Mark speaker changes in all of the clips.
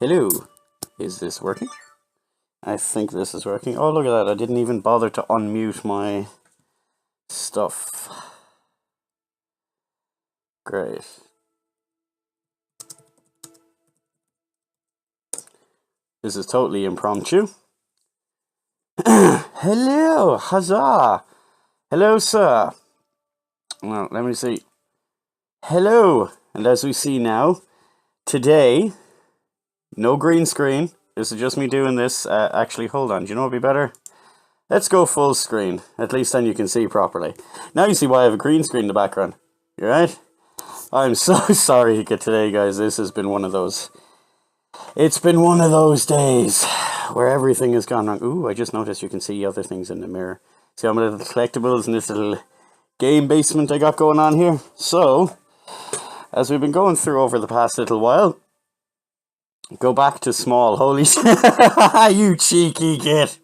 Speaker 1: Hello. Is this working? I think this is working. Oh, look at that. I didn't even bother to unmute my stuff. Great. This is totally impromptu. Hello. Huzzah. Hello, sir. Well, let me see. Hello. And as we see now, today, no green screen. This is just me doing this. Actually, hold on. Do you know what would be better? Let's go full screen. At least then you can see properly. Now you see why I have a green screen in the background. You right? I'm so sorry today, guys. This has been one of those... It's been one of those days where everything has gone wrong. Ooh, I just noticed you can see other things in the mirror. See how many little collectibles in this little game basement I got going on here? So, as we've been going through over the past little while, go back to small. Holy shit. You cheeky git.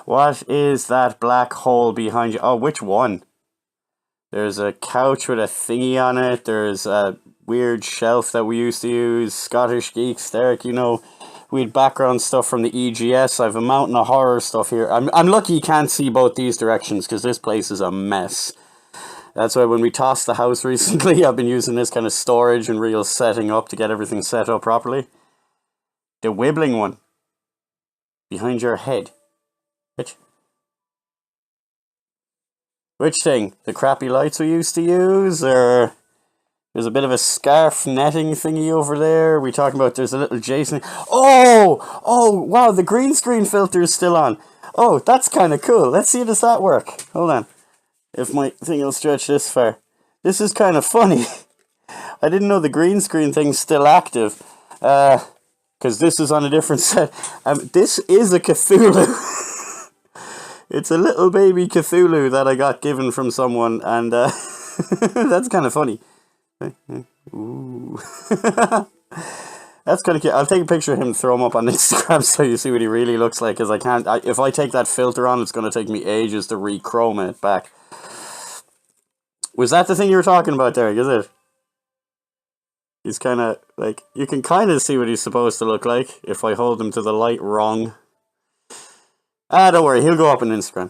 Speaker 1: What is that black hole behind you? Oh, which one? There's a couch with a thingy on it. There's a weird shelf that we used to use. Scottish Geeks, Derek, you know. We had background stuff from the EGS. I have a mountain of horror stuff here. I'm lucky you can't see both these directions because this place is a mess. That's why when we tossed the house recently, I've been using this kind of storage and real setting up to get everything set up properly. The wibbling one. Behind your head. Which thing? The crappy lights we used to use? Or there's a bit of a scarf netting thingy over there. We talking about there's a little Jason. Oh, wow, the green screen filter is still on. Oh, that's kind of cool. Let's see, does that work? Hold on. If my thing will stretch this far. This is kind of funny. I didn't know the green screen thing's still active. Because this is on a different set. This is a Cthulhu. It's a little baby Cthulhu that I got given from someone. And that's kind of funny. Ooh. That's kind of cute. I'll take a picture of him and throw him up on Instagram so you see what he really looks like. Because I can't... if I take that filter on, it's going to take me ages to re-chrome it back. Was that the thing you were talking about, Derek, is it? He's kind of, like, you can kind of see what he's supposed to look like if I hold him to the light wrong. Don't worry, he'll go up on Instagram.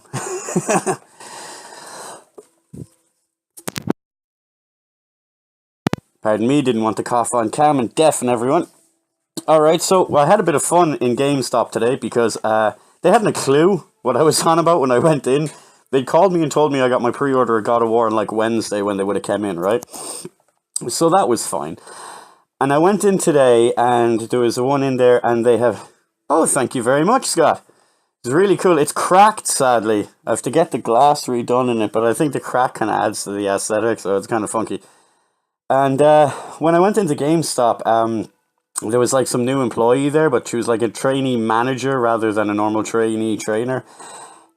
Speaker 1: Pardon me, didn't want to cough on cam and deafen everyone. Alright, so I had a bit of fun in GameStop today because they hadn't a clue what I was on about when I went in. They called me and told me I got my pre-order of God of War on like Wednesday when they would have come in, right? So that was fine. And I went in today and there was one in there and they have... Oh, thank you very much, Scott. It's really cool. It's cracked, sadly. I have to get the glass redone in it, but I think the crack kind of adds to the aesthetic, so it's kind of funky. And when I went into GameStop, there was like some new employee there, but she was like a trainee manager rather than a normal trainee trainer.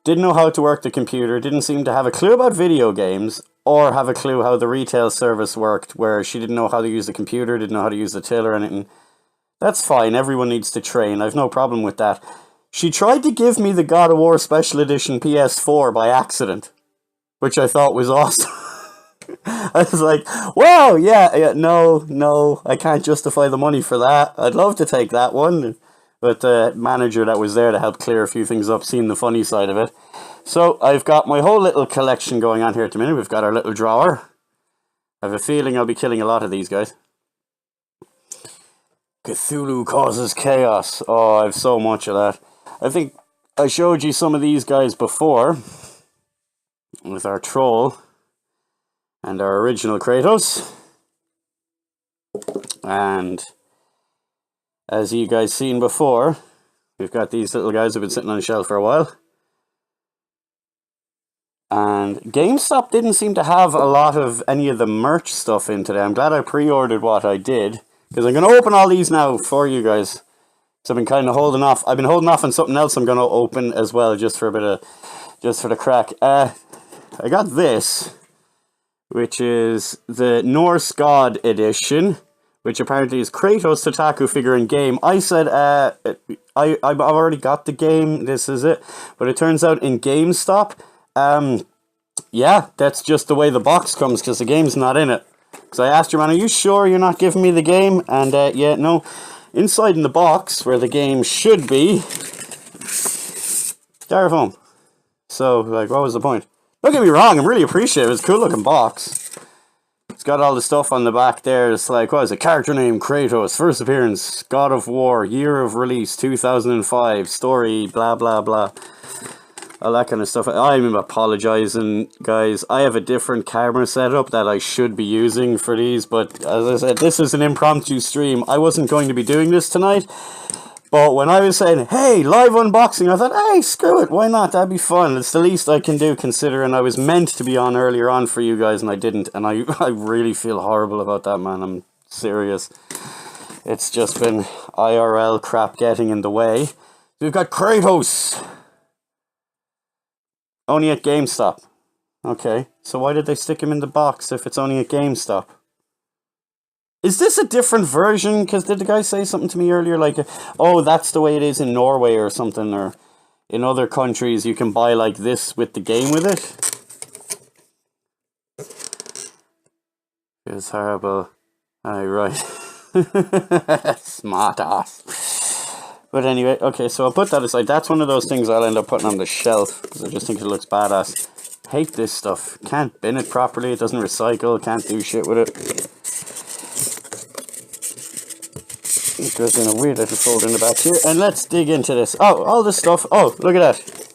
Speaker 1: Didn't know how to work the computer, didn't seem to have a clue about video games, or have a clue how the retail service worked, where she didn't know how to use the computer, didn't know how to use the till or anything. That's fine, everyone needs to train, I've no problem with that. She tried to give me the God of War Special Edition PS4 by accident, which I thought was awesome. I was like, wow, yeah, no, I can't justify the money for that. I'd love to take that one. But the manager that was there to help clear a few things up, seen the funny side of it. So I've got my whole little collection going on here at the minute. We've got our little drawer. I have a feeling I'll be killing a lot of these guys. Cthulhu causes chaos. Oh, I have so much of that. I think I showed you some of these guys before. With our troll. And our original Kratos. And... as you guys seen before, we've got these little guys who've been sitting on a shelf for a while. And GameStop didn't seem to have a lot of any of the merch stuff in today. I'm glad I pre-ordered what I did, because I'm going to open all these now for you guys. So I've been kind of holding off. I've been holding off on something else I'm going to open as well, just for a bit of, just for the crack. I got this, which is the Norse God edition, which apparently is Kratos Tataku figure in game. I said, I've already got the game, this is it. But it turns out in GameStop, yeah, that's just the way the box comes, because the game's not in it. Because I asked your man, are you sure you're not giving me the game? And yeah, no. Inside in the box, where the game should be, styrofoam. So, like, what was the point? Don't get me wrong, I'm really appreciative. It's a cool looking box. It's got all the stuff on the back there. It's like, what is it? Character name, Kratos. First appearance, God of War. Year of release, 2005. Story, blah, blah, blah. All that kind of stuff. I'm apologizing, guys. I have a different camera setup that I should be using for these. But, as I said, this is an impromptu stream. I wasn't going to be doing this tonight. But when I was saying, hey, live unboxing, I thought, hey, screw it, why not? That'd be fun. It's the least I can do, considering I was meant to be on earlier on for you guys, and I didn't. And I really feel horrible about that, man. I'm serious. It's just been IRL crap getting in the way. We've got Kratos. Only at GameStop. Okay, so why did they stick him in the box if it's only at GameStop? Is this a different version? Because did the guy say something to me earlier like, oh, that's the way it is in Norway or something, or in other countries you can buy like this with the game with it? It's horrible. Aye, right. Smart ass. But anyway, okay, so I'll put that aside. That's one of those things I'll end up putting on the shelf, because I just think it looks badass. Hate this stuff. Can't bin it properly, it doesn't recycle, can't do shit with it. It goes in a weird little folder in the back here. And let's dig into this. Oh, all this stuff. Oh, look at that.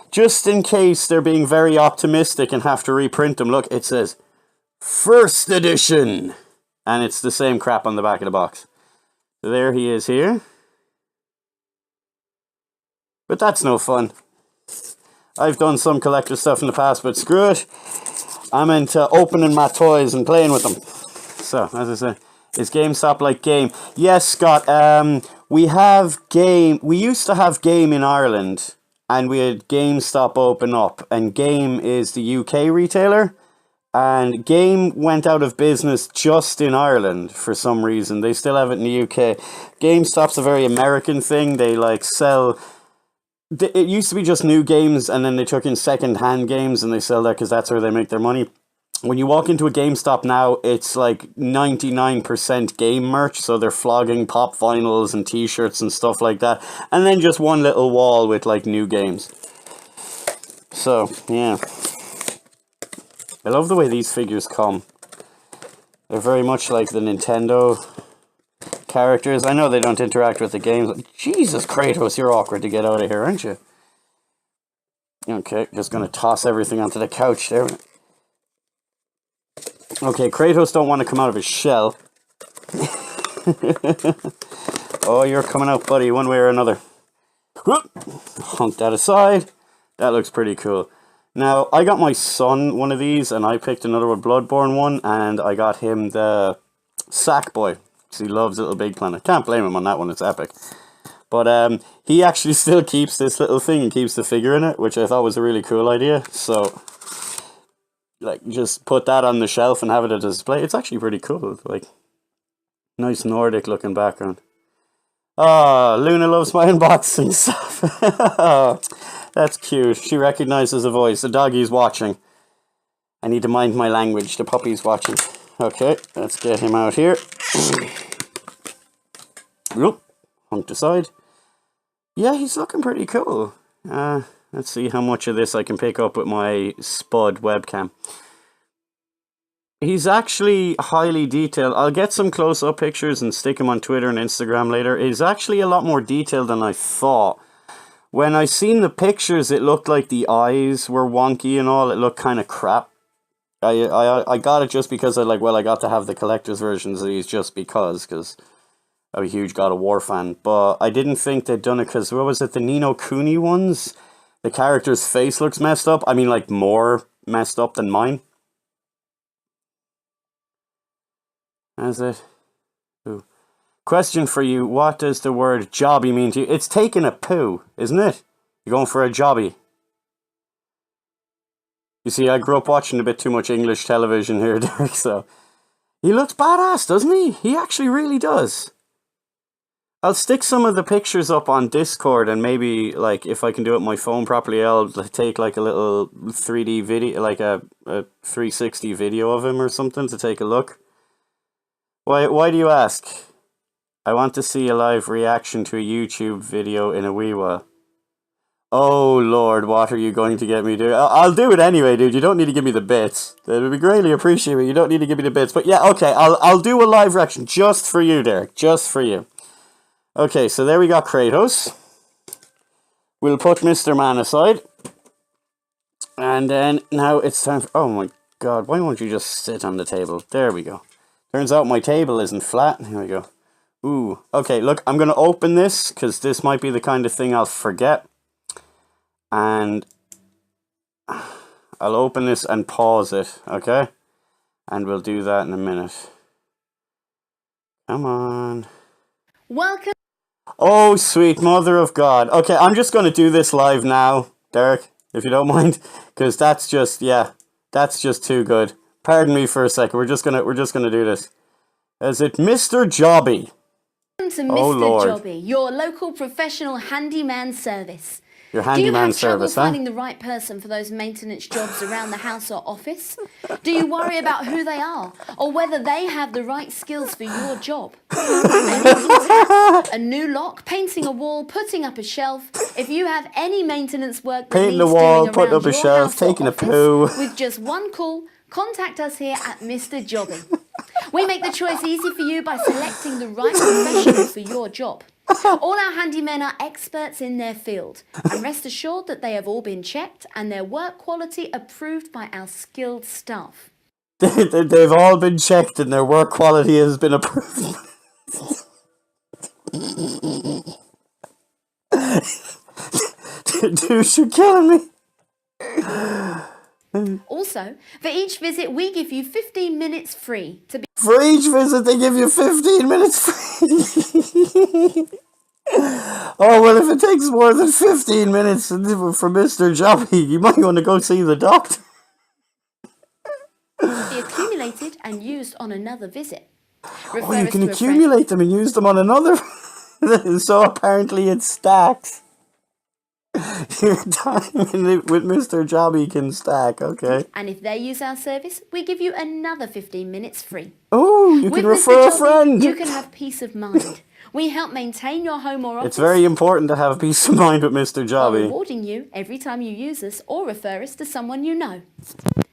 Speaker 1: Just in case they're being very optimistic and have to reprint them, look, it says First Edition. And it's the same crap on the back of the box. So there he is here. But that's no fun. I've done some collector stuff in the past, but screw it. I'm into opening my toys and playing with them. So, as I said, is GameStop like Game? Yes, Scott. We have Game. We used to have Game in Ireland, and we had GameStop open up. And Game is the UK retailer, and Game went out of business just in Ireland for some reason. They still have it in the UK. GameStop's a very American thing. They like sell. It used to be just new games, and then they took in second-hand games, and they sell that because that's where they make their money. When you walk into a GameStop now, it's like 99% game merch, so they're flogging pop vinyls and t-shirts and stuff like that, and then just one little wall with like new games. So, yeah. I love the way these figures come. They're very much like the Nintendo characters. I know they don't interact with the games. Jesus, Kratos, you're awkward to get out of here, aren't you? Okay, just gonna toss everything onto the couch there. Okay, Kratos don't want to come out of his shell. Oh, you're coming out, buddy, one way or another. Hunk that aside. That looks pretty cool. Now, I got my son one of these, and I picked another one, Bloodborne one, and I got him the Sackboy, because he loves Little Big Planet. Can't blame him on that one, it's epic. But he actually still keeps this little thing and keeps the figure in it, which I thought was a really cool idea, so like, just put that on the shelf and have it as a display. It's actually pretty cool. Like, nice Nordic looking background. Oh, Luna loves my unboxing stuff. Oh, that's cute. She recognizes a voice. The doggy's watching. I need to mind my language. The puppy's watching. Okay, let's get him out here. Oop, hunked aside. Yeah, he's looking pretty cool. Let's see how much of this I can pick up with my Spud webcam. He's actually highly detailed. I'll get some close-up pictures and stick him on Twitter and Instagram later. He's actually a lot more detailed than I thought. When I seen the pictures, it looked like the eyes were wonky and all. It looked kind of crap. I got it just because I got to have the collector's versions of these just because I'm a huge God of War fan. But I didn't think they'd done it because, what was it, the Ni no Kuni ones? The character's face looks messed up. I mean, like, more messed up than mine. That's it. Ooh. Question for you. What does the word jobby mean to you? It's taking a poo, isn't it? You're going for a jobby. You see, I grew up watching a bit too much English television here, Derek, so... He looks badass, doesn't he? He actually really does. I'll stick some of the pictures up on Discord, and maybe, like, if I can do it on my phone properly, I'll take, like, a little 3D video, like a 360 video of him or something to take a look. Why do you ask? I want to see a live reaction to a YouTube video in a wee while. Oh Lord, what are you going to get me to do? I'll do it anyway, dude. You don't need to give me the bits. It would be greatly appreciated. You don't need to give me the bits. But yeah, okay, I'll do a live reaction just for you, Derek. Just for you. Okay, so there we got Kratos. We'll put Mr. Man aside. And then now it's time for... Oh my God, why won't you just sit on the table? There we go. Turns out my table isn't flat. Here we go. Ooh. Okay, look, I'm going to open this because this might be the kind of thing I'll forget. And I'll open this and pause it, okay? And we'll do that in a minute. Come on.
Speaker 2: Welcome.
Speaker 1: Oh, sweet mother of God. Okay, I'm just going to do this live now, Derek, if you don't mind, because that's just, yeah, that's just too good. Pardon me for a second. We're just gonna do this. Is it Mr. Jobby?
Speaker 2: Welcome to Mr. Jobby, your local professional handyman service.
Speaker 1: Your handyman service,
Speaker 2: Do you have trouble finding the right person for those maintenance jobs around the house or office? Do you worry about who they are or whether they have the right skills for your job? A new lock, painting a wall, putting up a shelf. If you have any maintenance work that
Speaker 1: painting
Speaker 2: needs
Speaker 1: the wall,
Speaker 2: doing
Speaker 1: putting
Speaker 2: around
Speaker 1: up a
Speaker 2: your
Speaker 1: shelf,
Speaker 2: house or
Speaker 1: taking a
Speaker 2: office,
Speaker 1: poo.
Speaker 2: with just one call, contact us here at Mr. Jobby. We make the choice easy for you by selecting the right professional for your job. All our handymen are experts in their field, and rest assured that they have all been checked and their work quality approved by our skilled staff.
Speaker 1: They've all been checked and their work quality has been approved. Dude, you're killing me.
Speaker 2: Also, for each visit, we give you 15 minutes free to be...
Speaker 1: For each visit, they give you 15 minutes free. Oh, well, if it takes more than 15 minutes for Mr. Jobby, you might want to go see the doctor.
Speaker 2: be accumulated and used on another visit.
Speaker 1: Oh, you can accumulate them and use them on another. So apparently it stacks. Your time with Mr. Jobby can stack, okay.
Speaker 2: And if they use our service, we give you another 15 minutes free.
Speaker 1: Oh, you can refer a friend.
Speaker 2: You can have peace of mind. We help maintain your home or office.
Speaker 1: It's very important to have peace of mind with Mr. Jobby.
Speaker 2: Rewarding you every time you use us or refer us to someone you know.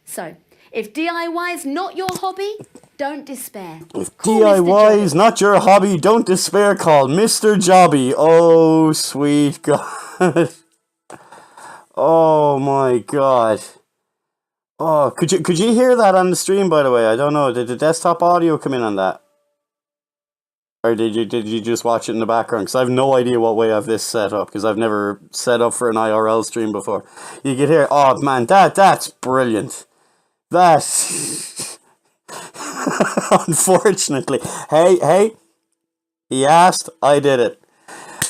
Speaker 2: So, if DIY is not your hobby, don't despair.
Speaker 1: If DIY is not your hobby, don't despair. Call Mr. Jobby. Oh, sweet God. Oh my God. Oh, could you hear that on the stream, by the way? I don't know. Did the desktop audio come in on that? Or did you just watch it in the background? Because I have no idea what way I have this set up, because I've never set up for an IRL stream before. You could hear, oh man, that's brilliant. That's... Unfortunately. Hey, he asked, I did it.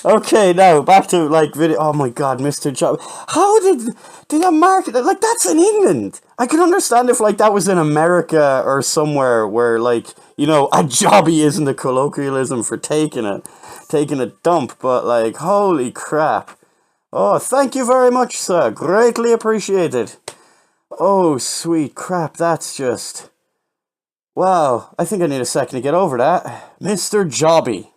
Speaker 1: Okay, now back to like video. Oh my God, Mr. Jobby. How did they market it? Like, that's in England. I could understand if like that was in America or somewhere where like, you know, a jobby isn't a colloquialism for taking a dump, but like, holy crap. Oh, thank you very much, sir. Greatly appreciated. Oh, sweet crap. That's just... Wow, I think I need a second to get over that. Mr. Jobby.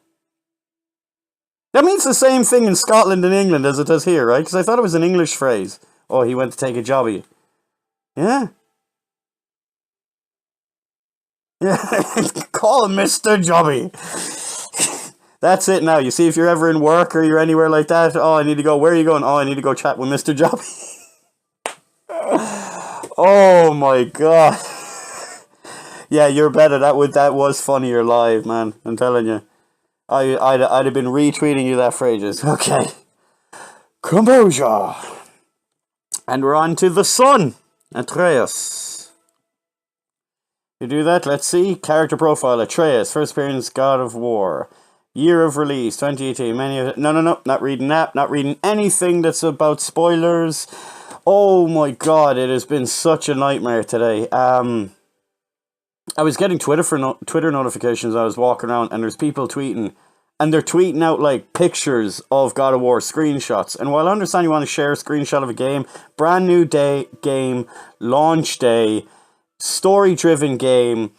Speaker 1: That means the same thing in Scotland and England as it does here, right? Because I thought it was an English phrase. Oh, he went to take a jobby. Yeah? Yeah, call him Mr. Jobby. That's it now. You see, if you're ever in work or you're anywhere like that, oh, I need to go. Where are you going? Oh, I need to go chat with Mr. Jobby. Oh my God. Yeah, you're better. That was funnier live, man. I'm telling you. I'd have been retweeting you that for ages. Okay. Composure. And we're on to the sun. Atreus. You do that? Let's see. Character profile. Atreus. First appearance, God of War. Year of release, 2018. No. Not reading that. Not reading anything that's about spoilers. Oh my God. It has been such a nightmare today. I was getting Twitter notifications. I was walking around and there's people tweeting, and they're tweeting out like pictures of God of War screenshots. And while I understand you want to share a screenshot of a game, brand new game, launch day, story driven game,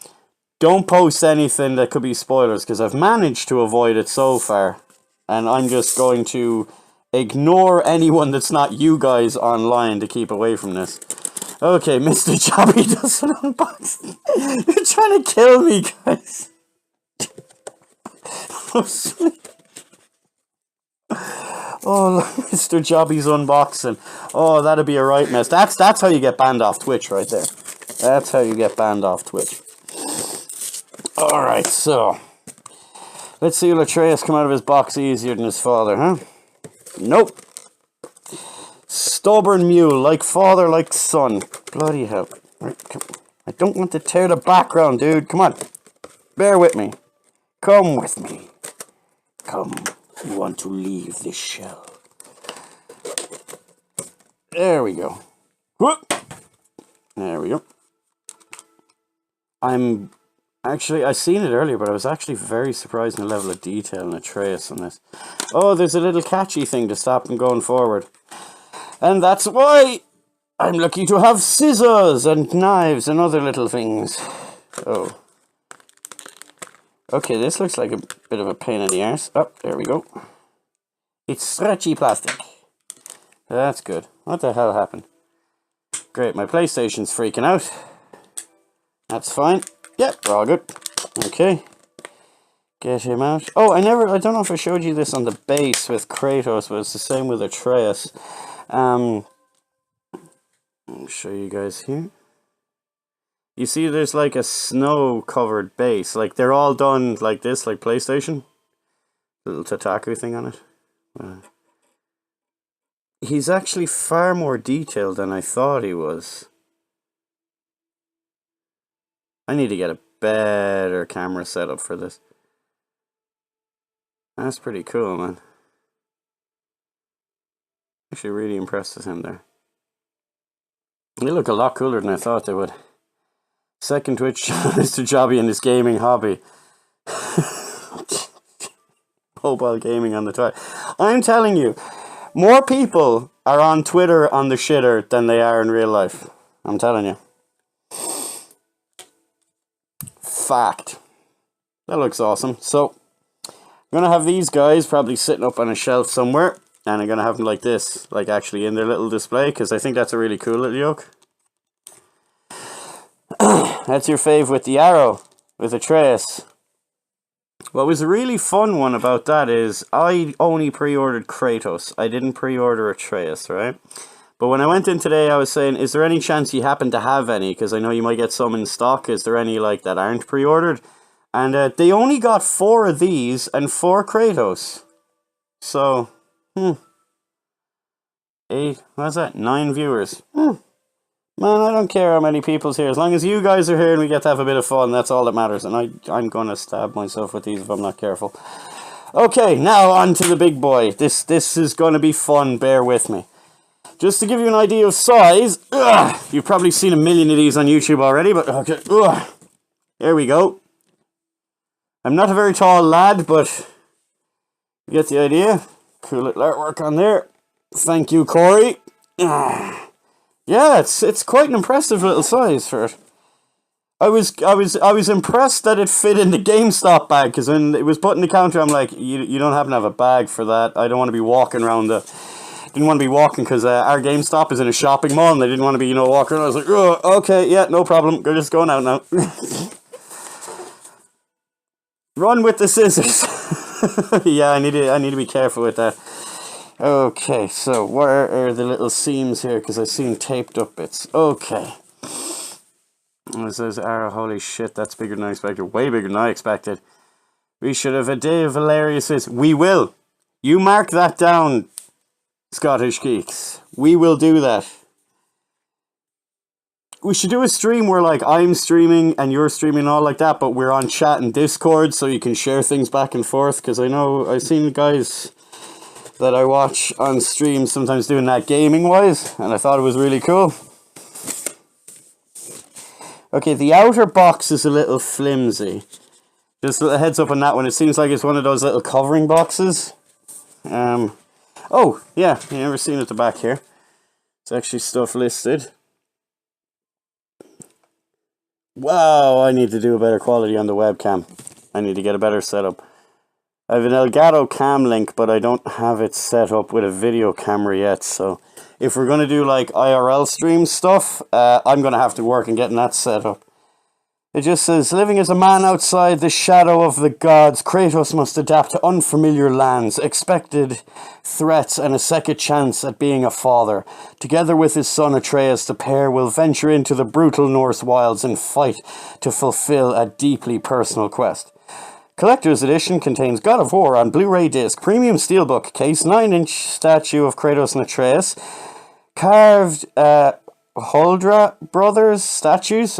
Speaker 1: don't post anything that could be spoilers, because I've managed to avoid it so far. And I'm just going to ignore anyone that's not you guys online to keep away from this. Okay, Mr. Jobby does an unboxing. You're trying to kill me, guys. Oh, Mr. Jobby's unboxing. Oh, that'd be a right mess. That's how you get banned off Twitch right there. That's how you get banned off Twitch. Alright, so let's see will Atreus come out of his box easier than his father, huh? Nope. Stubborn mule, like father, like son. Bloody hell. Right, come on. I don't want to tear the background, dude. Come on. Bear with me. Come with me. Come. You want to leave this shell. There we go. Whoop. There we go. I seen it earlier, but I was actually very surprised in the level of detail and Atreus on this. Oh, there's a little catchy thing to stop them going forward. And that's why I'm lucky to have scissors and knives and other little things. Oh. Okay, this looks like a bit of a pain in the arse. Oh, there we go. It's stretchy plastic. That's good. What the hell happened? Great, my PlayStation's freaking out. That's fine. Yep, we're all good. Okay. Get him out. Oh, I don't know if I showed you this on the base with Kratos, but it's the same with Atreus. I'll show you guys here. You see there's like a snow-covered base. Like, they're all done like this, like PlayStation. Little Tataku thing on it. He's actually far more detailed than I thought he was. I need to get a better camera setup for this. That's pretty cool, man. Actually really impressed with him there. They look a lot cooler than I thought they would. Second Twitch, Mr. Jobby and his gaming hobby. Mobile gaming on the toilet. I'm telling you, more people are on Twitter on the shitter than they are in real life. I'm telling you. Fact. That looks awesome. So, I'm going to have these guys probably sitting up on a shelf somewhere. And I'm going to have them like this. Like actually in their little display. Because I think that's a really cool little yoke. That's your fave with the arrow. With Atreus. What was a really fun one about that is I only pre-ordered Kratos. I didn't pre-order Atreus, right? But when I went in today, I was saying, is there any chance you happen to have any? Because I know you might get some in stock. Is there any like that aren't pre-ordered? And they only got 4 of these and 4 Kratos. So, 8, what's that? 9 viewers. Man, I don't care how many people's here. As long as you guys are here and we get to have a bit of fun, that's all that matters. And I'm going to stab myself with these if I'm not careful. Okay, now on to the big boy. This is going to be fun. Bear with me. Just to give you an idea of size, you've probably seen a million of these on YouTube already, but okay, there we go. I'm not a very tall lad, but you get the idea. Cool little artwork on there. Thank you, Corey. Yeah, it's quite an impressive little size for it. I was impressed that it fit in the GameStop bag, because when it was put in the counter, I'm like, you don't happen to have a bag for that. I don't want to be walking around didn't want to be walking, because our GameStop is in a shopping mall, and they didn't want to be, walking around. I was like, oh, okay, yeah, no problem. We're just going out now. Run with the scissors. Yeah, I need to be careful with that. Okay, so where are the little seams here? Because I've seen taped up bits. Okay. It says arrow. Holy shit, that's bigger than I expected. Way bigger than I expected. We should have a day of hilarious. We will. You mark that down, Scottish Geeks. We will do that. We should do a stream where, like, I'm streaming and you're streaming and all like that, but we're on chat and Discord so you can share things back and forth. Because I know I've seen guys that I watch on stream sometimes doing that gaming-wise, and I thought it was really cool. Okay, the outer box is a little flimsy. Just a heads up on that one. It seems like it's one of those little covering boxes. Oh, yeah, you never seen at the back here. It's actually stuff listed. Wow, I need to do a better quality on the webcam. I need to get a better setup. I have an Elgato Cam Link, but I don't have it set up with a video camera yet, so if we're going to do like IRL stream stuff, I'm going to have to work on getting that set up. It just says, living as a man outside the shadow of the gods, Kratos must adapt to unfamiliar lands, expected threats, and a second chance at being a father. Together with his son Atreus, the pair will venture into the brutal Norse wilds and fight to fulfill a deeply personal quest. Collector's Edition contains God of War on Blu-ray disc, premium steelbook case, 9-inch statue of Kratos and Atreus, carved Huldra Brothers statues,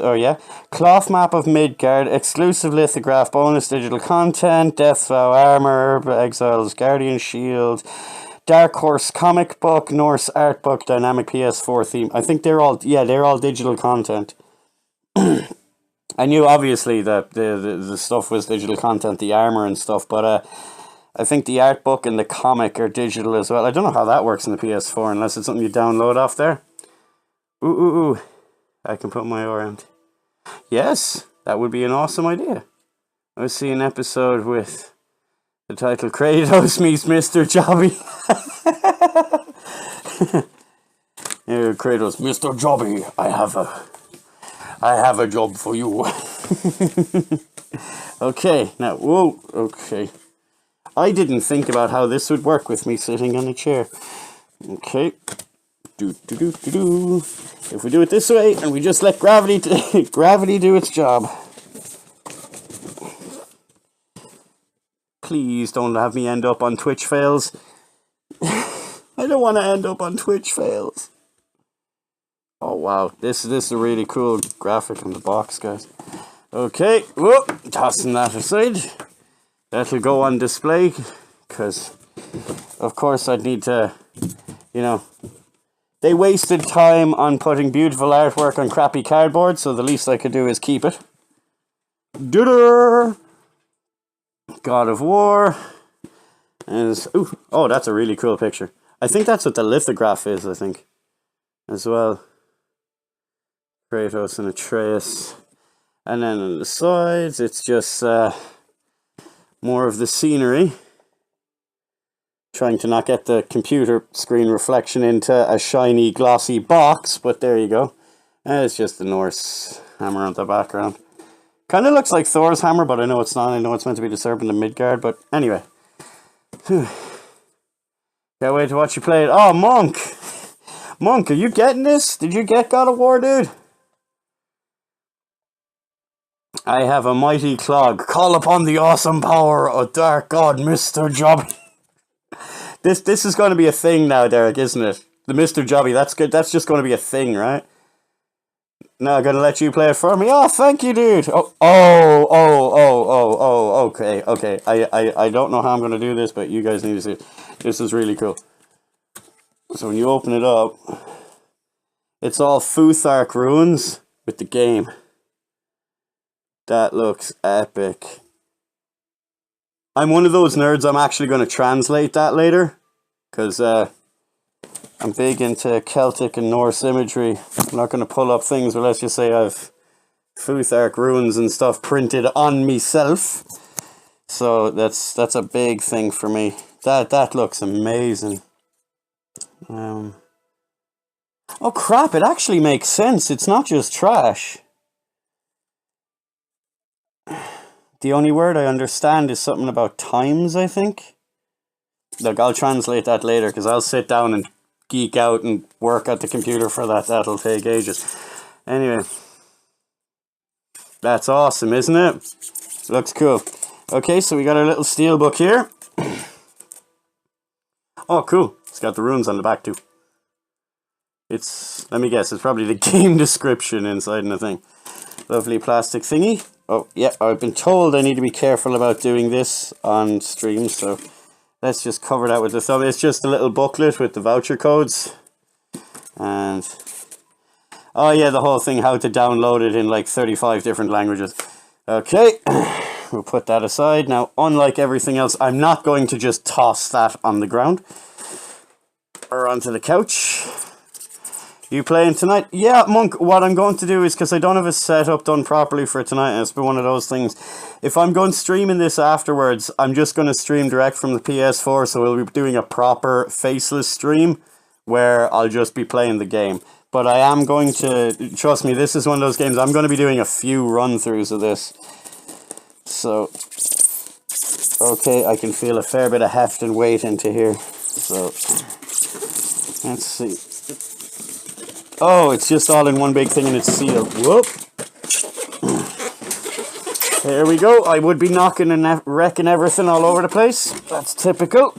Speaker 1: cloth map of Midgard, exclusive lithograph, bonus digital content, Death Vow armor, Exile's Guardian Shield, Dark Horse comic book, Norse art book, dynamic PS4 theme. I think they're all digital content. I knew obviously that the stuff was digital content, the armor and stuff, but I think the art book and the comic are digital as well. I don't know how that works in the PS4 unless it's something you download off there. Ooh. I can put my around. Yes, that would be an awesome idea. I was seeing an episode with the title Kratos meets Mr. Jobby. Here, Kratos, Mr. Jobby, I have a job for you. Okay, now, whoa, okay. I didn't think about how this would work with me sitting on a chair. Okay. If we do it this way, and we just let gravity do its job. Please don't have me end up on Twitch fails. I don't want to end up on Twitch fails. Oh wow, this is a really cool graphic in the box, guys. Okay, whoop, tossing that aside. That'll go on display, because of course I'd need to, they wasted time on putting beautiful artwork on crappy cardboard, so the least I could do is keep it. God of War. Oh, that's a really cool picture. I think that's what the lithograph is, as well. Kratos and Atreus. And then on the sides, it's just more of the scenery. Trying to not get the computer screen reflection into a shiny, glossy box, but there you go. And it's just the Norse hammer on the background. Kind of looks like Thor's hammer, but I know it's not. I know it's meant to be the Serpent of Midgard, but anyway. Can't wait to watch you play it. Oh, Monk! Monk, are you getting this? Did you get God of War, dude? I have a mighty clog. Call upon the awesome power of dark god, Mr. Jobby. This is going to be a thing now, Derek, isn't it? The Mr. Jobby, that's good. That's just going to be a thing, right? Now I'm going to let you play it for me. Oh, thank you, dude. Okay. I don't know how I'm going to do this, but you guys need to see it. This is really cool. So when you open it up, it's all Futhark runes with the game. That looks epic. I'm one of those nerds, I'm actually going to translate that later. Because I'm big into Celtic and Norse imagery. I'm not going to pull up things, but let's just say I've Futhark runes and stuff printed on myself. So that's a big thing for me. That looks amazing. Oh crap, it actually makes sense. It's not just trash. The only word I understand is something about times, I think. Look, I'll translate that later, because I'll sit down and geek out and work at the computer for that. That'll take ages. Anyway. That's awesome, isn't it? Looks cool. Okay, so we got our little steelbook here. Oh, cool. It's got the runes on the back, too. Let me guess, it's probably the game description inside the thing. Lovely plastic thingy. Oh, yeah, I've been told I need to be careful about doing this on stream, so let's just cover that with the thumb. It's just a little booklet with the voucher codes. And, oh yeah, the whole thing, how to download it in like 35 different languages. Okay, we'll put that aside. Now, unlike everything else, I'm not going to just toss that on the ground or onto the couch. You playing tonight? Yeah, Monk, what I'm going to do is, because I don't have a setup done properly for tonight, and it's been one of those things, if I'm going streaming this afterwards, I'm just going to stream direct from the PS4, so we'll be doing a proper faceless stream, where I'll just be playing the game. But I am going to, trust me, this is one of those games, I'm going to be doing a few run-throughs of this. So, okay, I can feel a fair bit of heft and weight into here. So, let's see. Oh, it's just all in one big thing and it's sealed. Whoop. There we go. I would be knocking and wrecking everything all over the place. That's typical.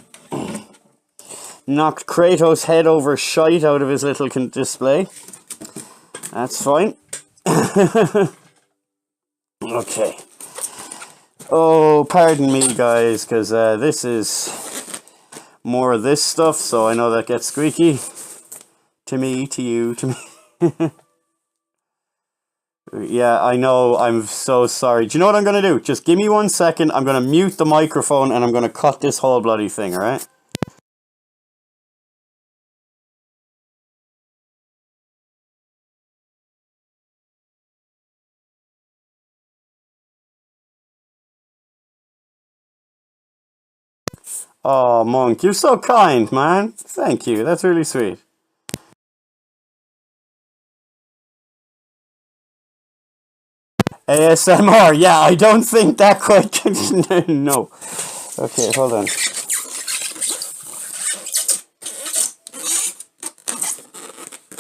Speaker 1: Knocked Kratos' head over shite out of his little display. That's fine. Okay. Oh, pardon me, guys, because this is more of this stuff, so I know that gets squeaky. To me, to you, to me. Yeah, I know, I'm so sorry. Do you know what I'm going to do? Just give me 1 second, I'm going to mute the microphone and I'm going to cut this whole bloody thing, alright? Oh, Monk, you're so kind, man. Thank you, that's really sweet. ASMR, yeah, I don't think that quite... No. Okay, hold on.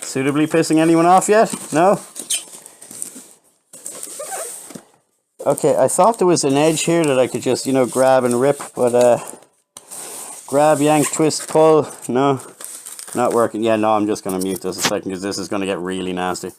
Speaker 1: Suitably pissing anyone off yet? No? Okay, I thought there was an edge here that I could just, you know, grab and rip, but, grab, yank, twist, pull. No, not working. Yeah, no, I'm just going to mute this a second because this is going to get really nasty.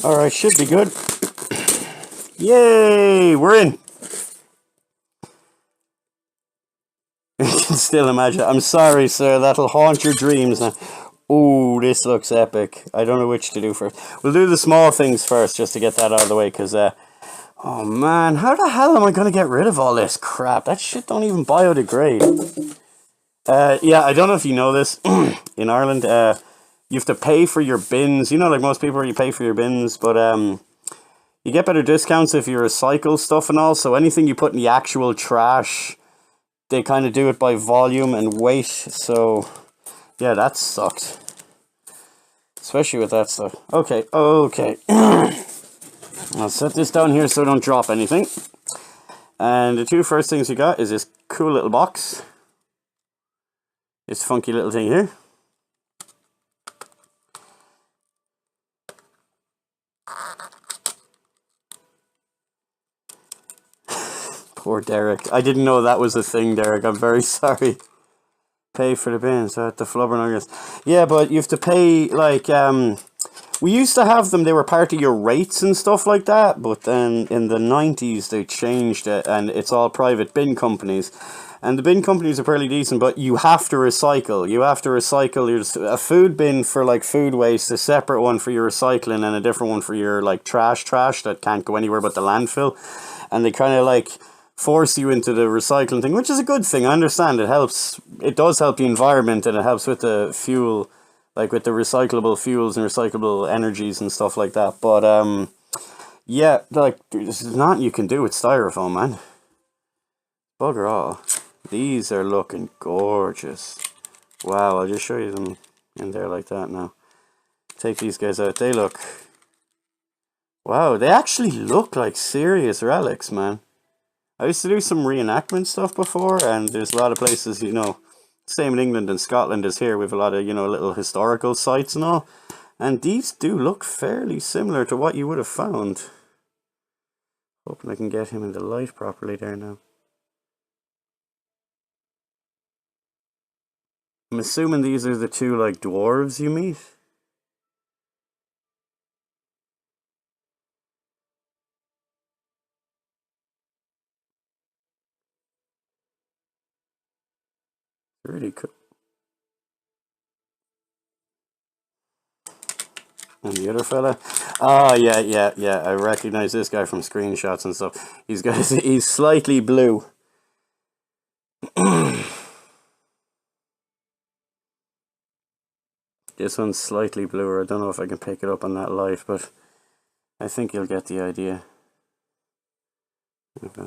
Speaker 1: Alright, should be good. Yay! We're in! You can still imagine. I'm sorry, sir. That'll haunt your dreams now. Ooh, this looks epic. I don't know which to do first. We'll do the small things first, just to get that out of the way, because, oh man, how the hell am I going to get rid of all this crap? That shit don't even biodegrade. Yeah, I don't know if you know this. In Ireland, you have to pay for your bins. You know, like most people, you pay for your bins, but, you get better discounts if you recycle stuff and all, so anything you put in the actual trash, they kind of do it by volume and weight, so yeah, that sucked. Especially with that stuff. Okay, okay. I'll set this down here so I don't drop anything. And the two first things we got is this cool little box. This funky little thing here. Poor Derek. I didn't know that was a thing, Derek. I'm very sorry. Pay for the bins at the Flubbernuggets. Yeah, but you have to pay, like, we used to have them, they were part of your rates and stuff like that, but then in the 90s they changed it, and it's all private bin companies. And the bin companies are fairly decent, but you have to recycle. You have to recycle a food bin for, like, food waste, a separate one for your recycling, and a different one for your, like, trash that can't go anywhere but the landfill. And they kind of, like, force you into the recycling thing, which is a good thing. I understand it helps. It does help the environment, and it helps with the fuel, like with the recyclable fuels and recyclable energies and stuff like that. But yeah, like there's nothing you can do with styrofoam, man. Bugger all. These are looking gorgeous. Wow, I'll just show you them in there like that now. Take these guys out. They look. Wow, they actually look like serious relics, man. I used to do some reenactment stuff before, and there's a lot of places, you know, same in England and Scotland as here, we have a lot of, you know, little historical sites and all, and these do look fairly similar to what you would have found. Hoping I can get him in the light properly there now. I'm assuming these are the two, like, dwarves you meet? Really cool. And the other fella, oh yeah. I recognize this guy from screenshots and stuff. He's slightly blue. This one's slightly bluer. I don't know if I can pick it up on that light, but I think you'll get the idea. Okay.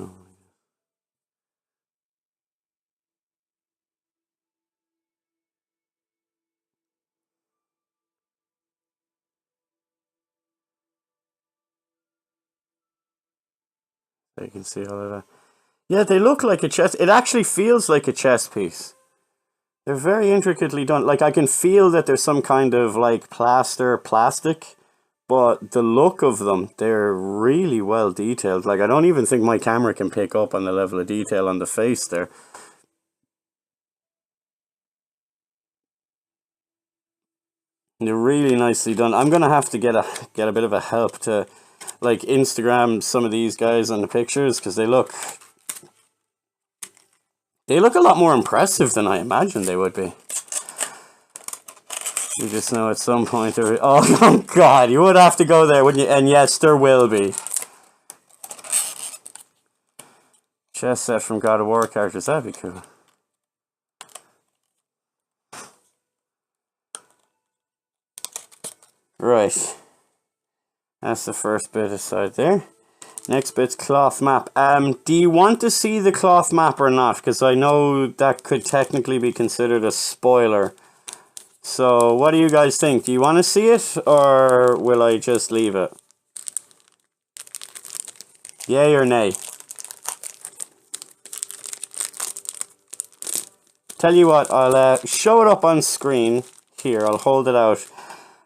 Speaker 1: So you can see all of that. Yeah, they look like a chess. It actually feels like a chess piece. They're very intricately done. Like, I can feel that there's some kind of like plastic, but the look of them, they're really well detailed. Like, I don't even think my camera can pick up on the level of detail on the face there. They're really nicely done. I'm gonna have to get a bit of a help to like Instagram some of these guys on the pictures, because they look a lot more impressive than I imagined they would be. You just know at some point there. Oh God, you would have to go there, wouldn't you? And yes, there will be. Chess set from God of War characters. That'd be cool. Right. That's the first bit aside there. Next bit's cloth map. Do you want to see the cloth map or not? Because I know that could technically be considered a spoiler. So, what do you guys think? Do you want to see it, or will I just leave it? Yay or nay? Tell you what, I'll show it up on screen. Here, I'll hold it out.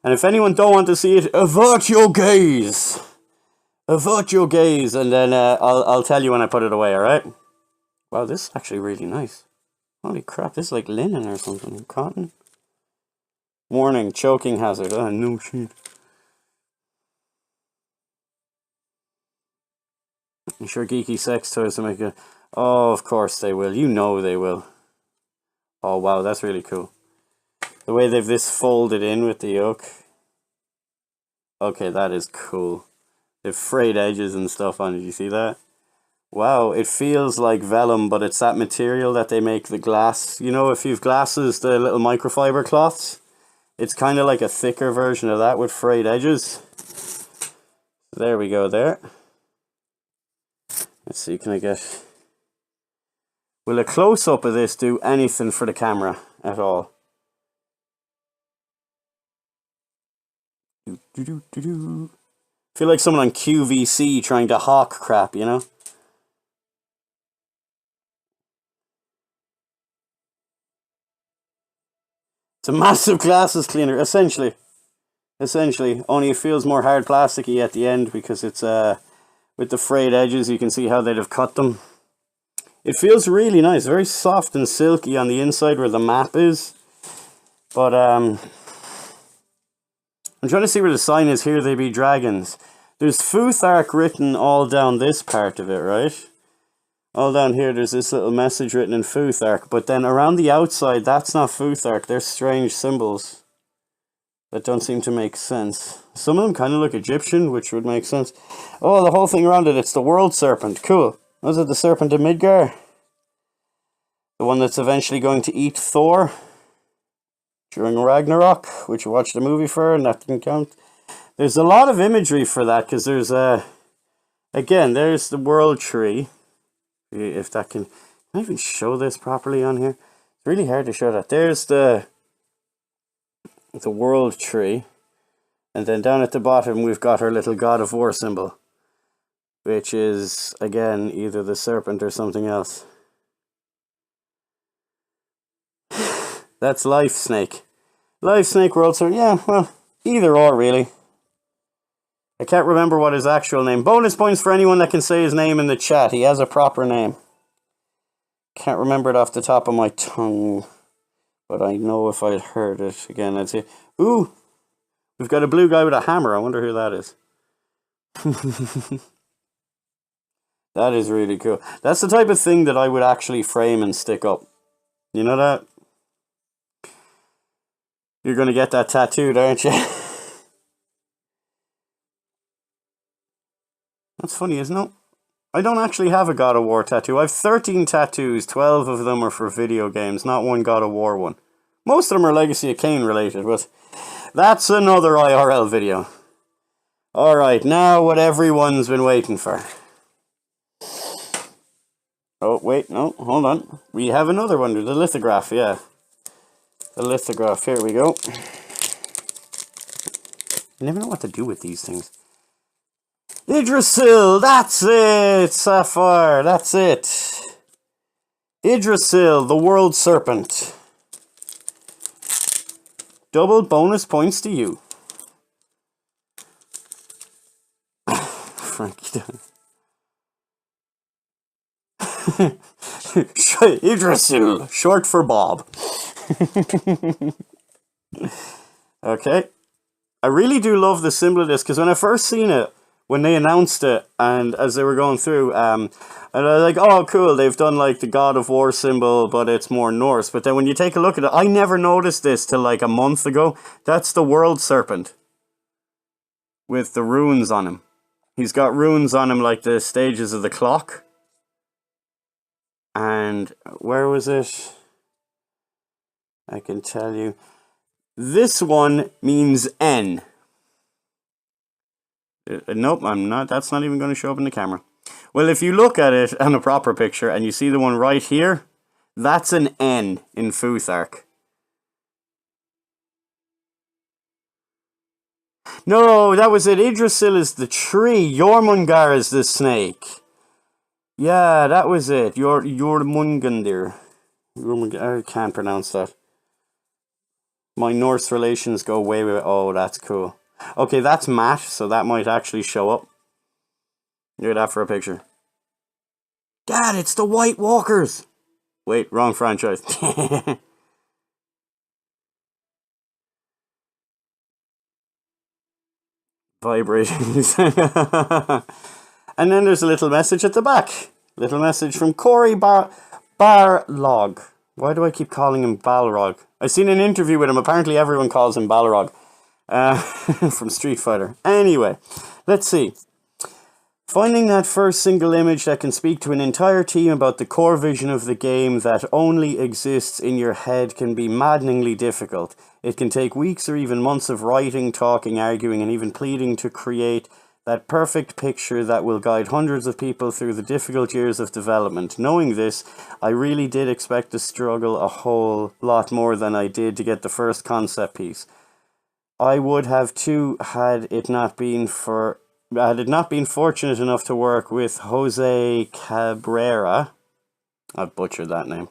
Speaker 1: And if anyone don't want to see it, avert your gaze. Avert your gaze, and then I'll tell you when I put it away, alright? Wow, this is actually really nice. Holy crap, this is like linen or something. Cotton. Warning, choking hazard. Oh, no shit. I'm sure geeky sex toys will make it. Oh, of course they will. You know they will. Oh, wow, that's really cool. The way they've this folded in with the yoke. Okay, that is cool. They've frayed edges and stuff on it. You see that? Wow, it feels like vellum, but it's that material that they make the glass. You know, if you've glasses, the little microfiber cloths, it's kind of like a thicker version of that with frayed edges. There we go there. Let's see, can I get... Will a close-up of this do anything for the camera at all? Feel like someone on QVC trying to hawk crap, you know? It's a massive glasses cleaner, essentially. Only it feels more hard plasticky at the end because it's with the frayed edges. You can see how they'd have cut them. It feels really nice, very soft and silky on the inside where the map is. But I'm trying to see where the sign is. Here they be dragons. There's Futhark written all down this part of it, right? All down here, there's this little message written in Futhark. But then around the outside, that's not Futhark. They're strange symbols that don't seem to make sense. Some of them kind of look Egyptian, which would make sense. Oh, the whole thing around it, it's the World Serpent. Cool. Was it the Serpent of Midgar? The one that's eventually going to eat Thor during Ragnarok, which you watched the movie for, and that didn't count. There's a lot of imagery for that, because there's again, there's the World Tree. If that can I even show this properly on here? It's really hard to show that. There's the World Tree, and then down at the bottom we've got our little God of War symbol, which is again either the serpent or something else. That's Life Snake. Life Snake World Tour. Yeah, well, either or really. I can't remember what his actual name. Bonus points for anyone that can say his name in the chat. He has a proper name. Can't remember it off the top of my tongue, but I know if I'd heard it again, I'd say, ooh, we've got a blue guy with a hammer. I wonder who that is. That is really cool. That's the type of thing that I would actually frame and stick up. You know that? You're going to get that tattooed, aren't you? That's funny, isn't it? I don't actually have a God of War tattoo. I have 13 tattoos. 12 of them are for video games, not one God of War one. Most of them are Legacy of Kain related, but that's another IRL video. Alright, now what everyone's been waiting for. Oh, wait, no, hold on. We have another one, the lithograph, yeah. The lithograph, here we go. I never know what to do with these things. Yggdrasil, that's it! Sapphire, that's it. Yggdrasil, the World Serpent. Double bonus points to you. Frankie Yggdrasil, short for Bob. Okay. I really do love the symbol of this, because when I first seen it, when they announced it, and as they were going through, and I was like, oh cool, they've done like the God of War symbol, but it's more Norse. But then when you take a look at it, I never noticed this till like a month ago. That's the World Serpent. With the runes on him. He's got runes on him like the stages of the clock. And where was it? I can tell you. This one means N. Nope, I'm not. That's not even going to show up in the camera. Well, if you look at it on a proper picture and you see the one right here, that's an N in Futhark. No, that was it. Yggdrasil is the tree. Jormungandr is the snake. Yeah, that was it. Jormungandr. I can't pronounce that. My Norse relations go way, way... Oh, that's cool. Okay, that's matte, so that might actually show up. Look at that for a picture. Dad, it's the White Walkers! Wait, wrong franchise. Vibrating. And then there's a little message at the back. Little message from Cory Barlog. Why do I keep calling him Balrog? I've seen an interview with him. Apparently everyone calls him Balrog. From Street Fighter. Anyway, let's see. Finding that first single image that can speak to an entire team about the core vision of the game that only exists in your head can be maddeningly difficult. It can take weeks or even months of writing, talking, arguing, and even pleading to create that perfect picture that will guide hundreds of people through the difficult years of development. Knowing this, I really did expect to struggle a whole lot more than I did to get the first concept piece. I would have too had it not been fortunate enough to work with Jose Cabrera. I butchered that name.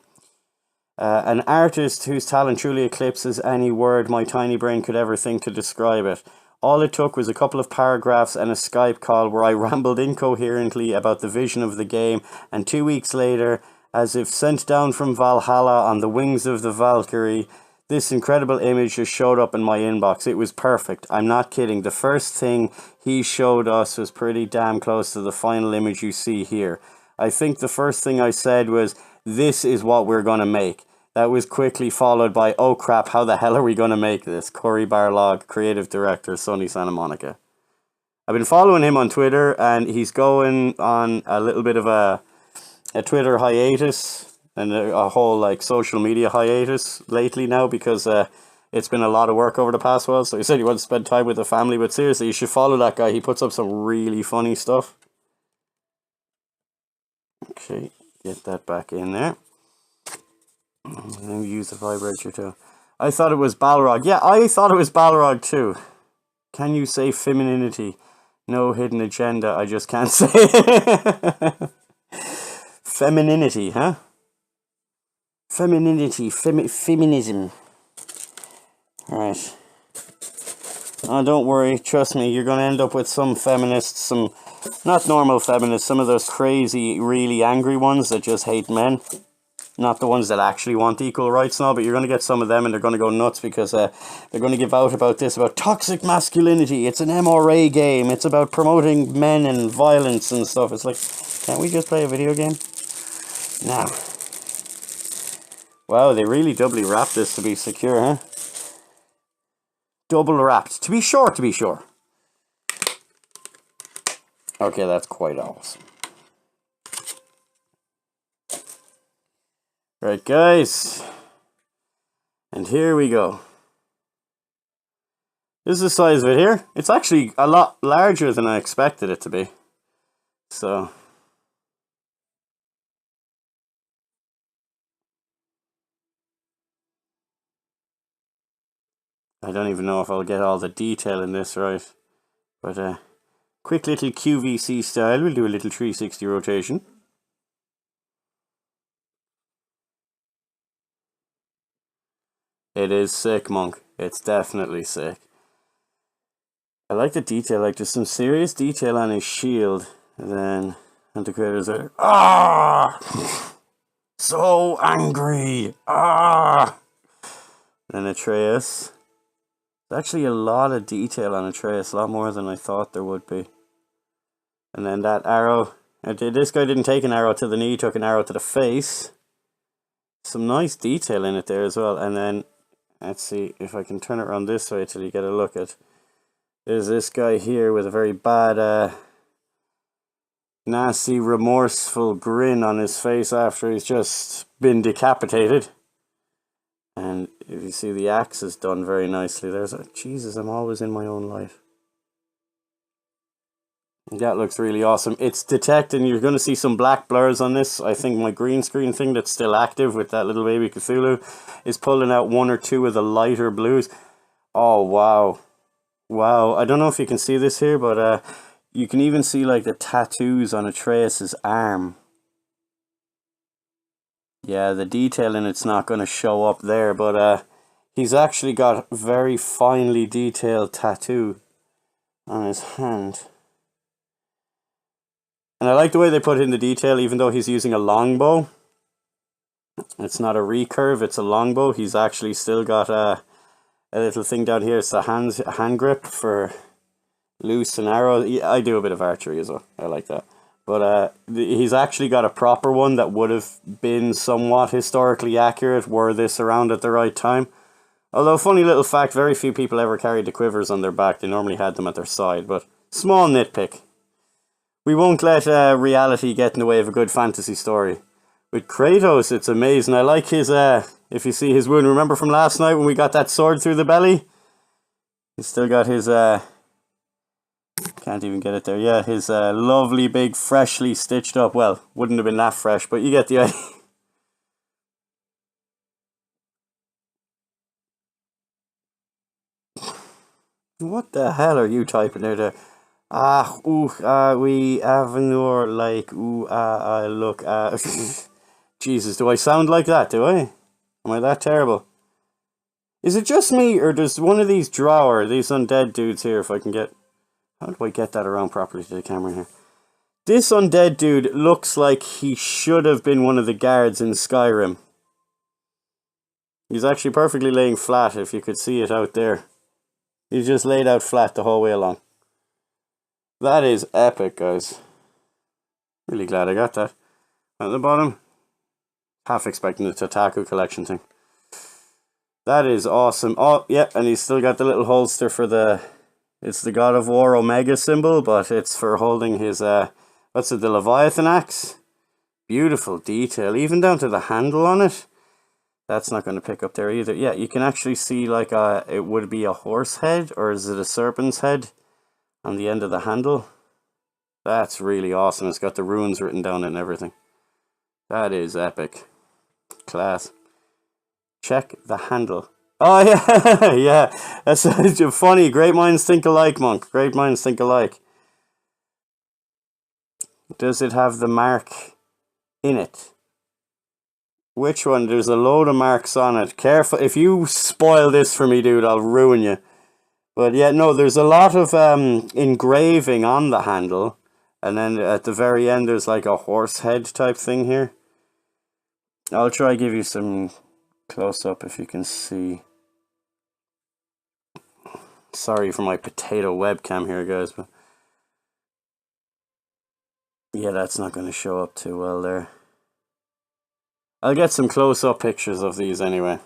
Speaker 1: An artist whose talent truly eclipses any word my tiny brain could ever think to describe it. All it took was a couple of paragraphs and a Skype call where I rambled incoherently about the vision of the game, and 2 weeks later, as if sent down from Valhalla on the wings of the Valkyrie, this incredible image just showed up in my inbox. It was perfect. I'm not kidding. The first thing he showed us was pretty damn close to the final image you see here. I think the first thing I said was, "This is what we're going to make." That was quickly followed by, "Oh crap, how the hell are we going to make this?" Cory Barlog, creative director, Sony Santa Monica. I've been following him on Twitter, and he's going on a little bit of a Twitter hiatus and a whole like social media hiatus lately now, because it's been a lot of work over the past while. So he said he wants to spend time with the family, but seriously, you should follow that guy. He puts up some really funny stuff. Okay, get that back in there. Let me use the vibrator too. I thought it was Balrog. Yeah, I thought it was Balrog too. Can you say femininity? No hidden agenda, I just can't say it. Femininity, huh? Femininity, feminism. Right. Oh, don't worry, trust me, you're going to end up with some feminists, some, not normal feminists, some of those crazy, really angry ones that just hate men. Not the ones that actually want equal rights now, but you're going to get some of them and they're going to go nuts because they're going to give out about this, about toxic masculinity. It's an MRA game. It's about promoting men and violence and stuff. It's like, can't we just play a video game? Now. Wow, they really doubly wrapped this to be secure, huh? double wrapped. To be sure, to be sure. Okay, that's quite awesome. Right, guys. And here we go. This is the size of it here. It's actually a lot larger than I expected it to be. So... I don't even know if I'll get all the detail in this right. But quick little QVC style. We'll do a little 360 rotation. It is sick, Monk. It's definitely sick. I like the detail. Like, there's some serious detail on his shield. And then Antiquators are... Ah! So angry! Ah! Then Atreus. There's actually a lot of detail on Atreus. A lot more than I thought there would be. And then that arrow. This guy didn't take an arrow to the knee. Took an arrow to the face. Some nice detail in it there as well. And then... Let's see if I can turn it around this way till you get a look at. There's this guy here with a very bad, nasty, remorseful grin on his face after he's just been decapitated. And if you see, the axe is done very nicely. There's a... Jesus, I'm always in my own life. That looks really awesome. It's detecting, you're going to see some black blurs on this. I think my green screen thing that's still active with that little baby Cthulhu is pulling out one or two of the lighter blues. Oh, wow. Wow. I don't know if you can see this here, but you can even see like the tattoos on Atreus's arm. Yeah, the detail in it's not going to show up there, but he's actually got a very finely detailed tattoo on his hand. And I like the way they put in the detail, even though he's using a longbow. It's not a recurve, it's a longbow. He's actually still got a little thing down here. It's the hand grip for loose and arrow. I do a bit of archery as well. I like that. But he's actually got a proper one that would have been somewhat historically accurate were this around at the right time. Although, funny little fact, very few people ever carried the quivers on their back. They normally had them at their side, but small nitpick. We won't let reality get in the way of a good fantasy story. With Kratos, it's amazing. I like his, if you see his wound, remember from last night when we got that sword through the belly? He's still got his, can't even get it there. Yeah, his lovely, big, freshly stitched up, well, wouldn't have been that fresh, but you get the idea. What the hell are you typing there? We have no like, look, Jesus, do I sound like that, do I? Am I that terrible? Is it just me, or does one of these drawer, these undead dudes here, if I can get... How do I get that around properly to the camera here? This undead dude looks like he should have been one of the guards in Skyrim. He's actually perfectly laying flat, if you could see it out there. He's just laid out flat the whole way along. That is epic, guys. Really glad I got that. At the bottom, half expecting the Tataku collection thing. That is awesome. Oh, yeah, and he's still got the little holster for the... It's the God of War Omega symbol, but it's for holding his, what's it, the Leviathan axe? Beautiful detail, even down to the handle on it. That's not going to pick up there either. Yeah, you can actually see like it would be a horse head, or is it a serpent's head on the end of the handle? That's really awesome. It's got the runes written down and everything. That is epic. Class. Check the handle. Oh, yeah. Yeah. That's funny. Great minds think alike, Monk. Great minds think alike. Does it have the mark in it? Which one? There's a load of marks on it. Careful. If you spoil this for me, dude, I'll ruin you. But yeah, no, there's a lot of engraving on the handle. And then at the very end, there's like a horse head type thing here. I'll try give you some close-up if you can see. Sorry for my potato webcam here, guys. But yeah, that's not going to show up too well there. I'll get some close-up pictures of these anyway.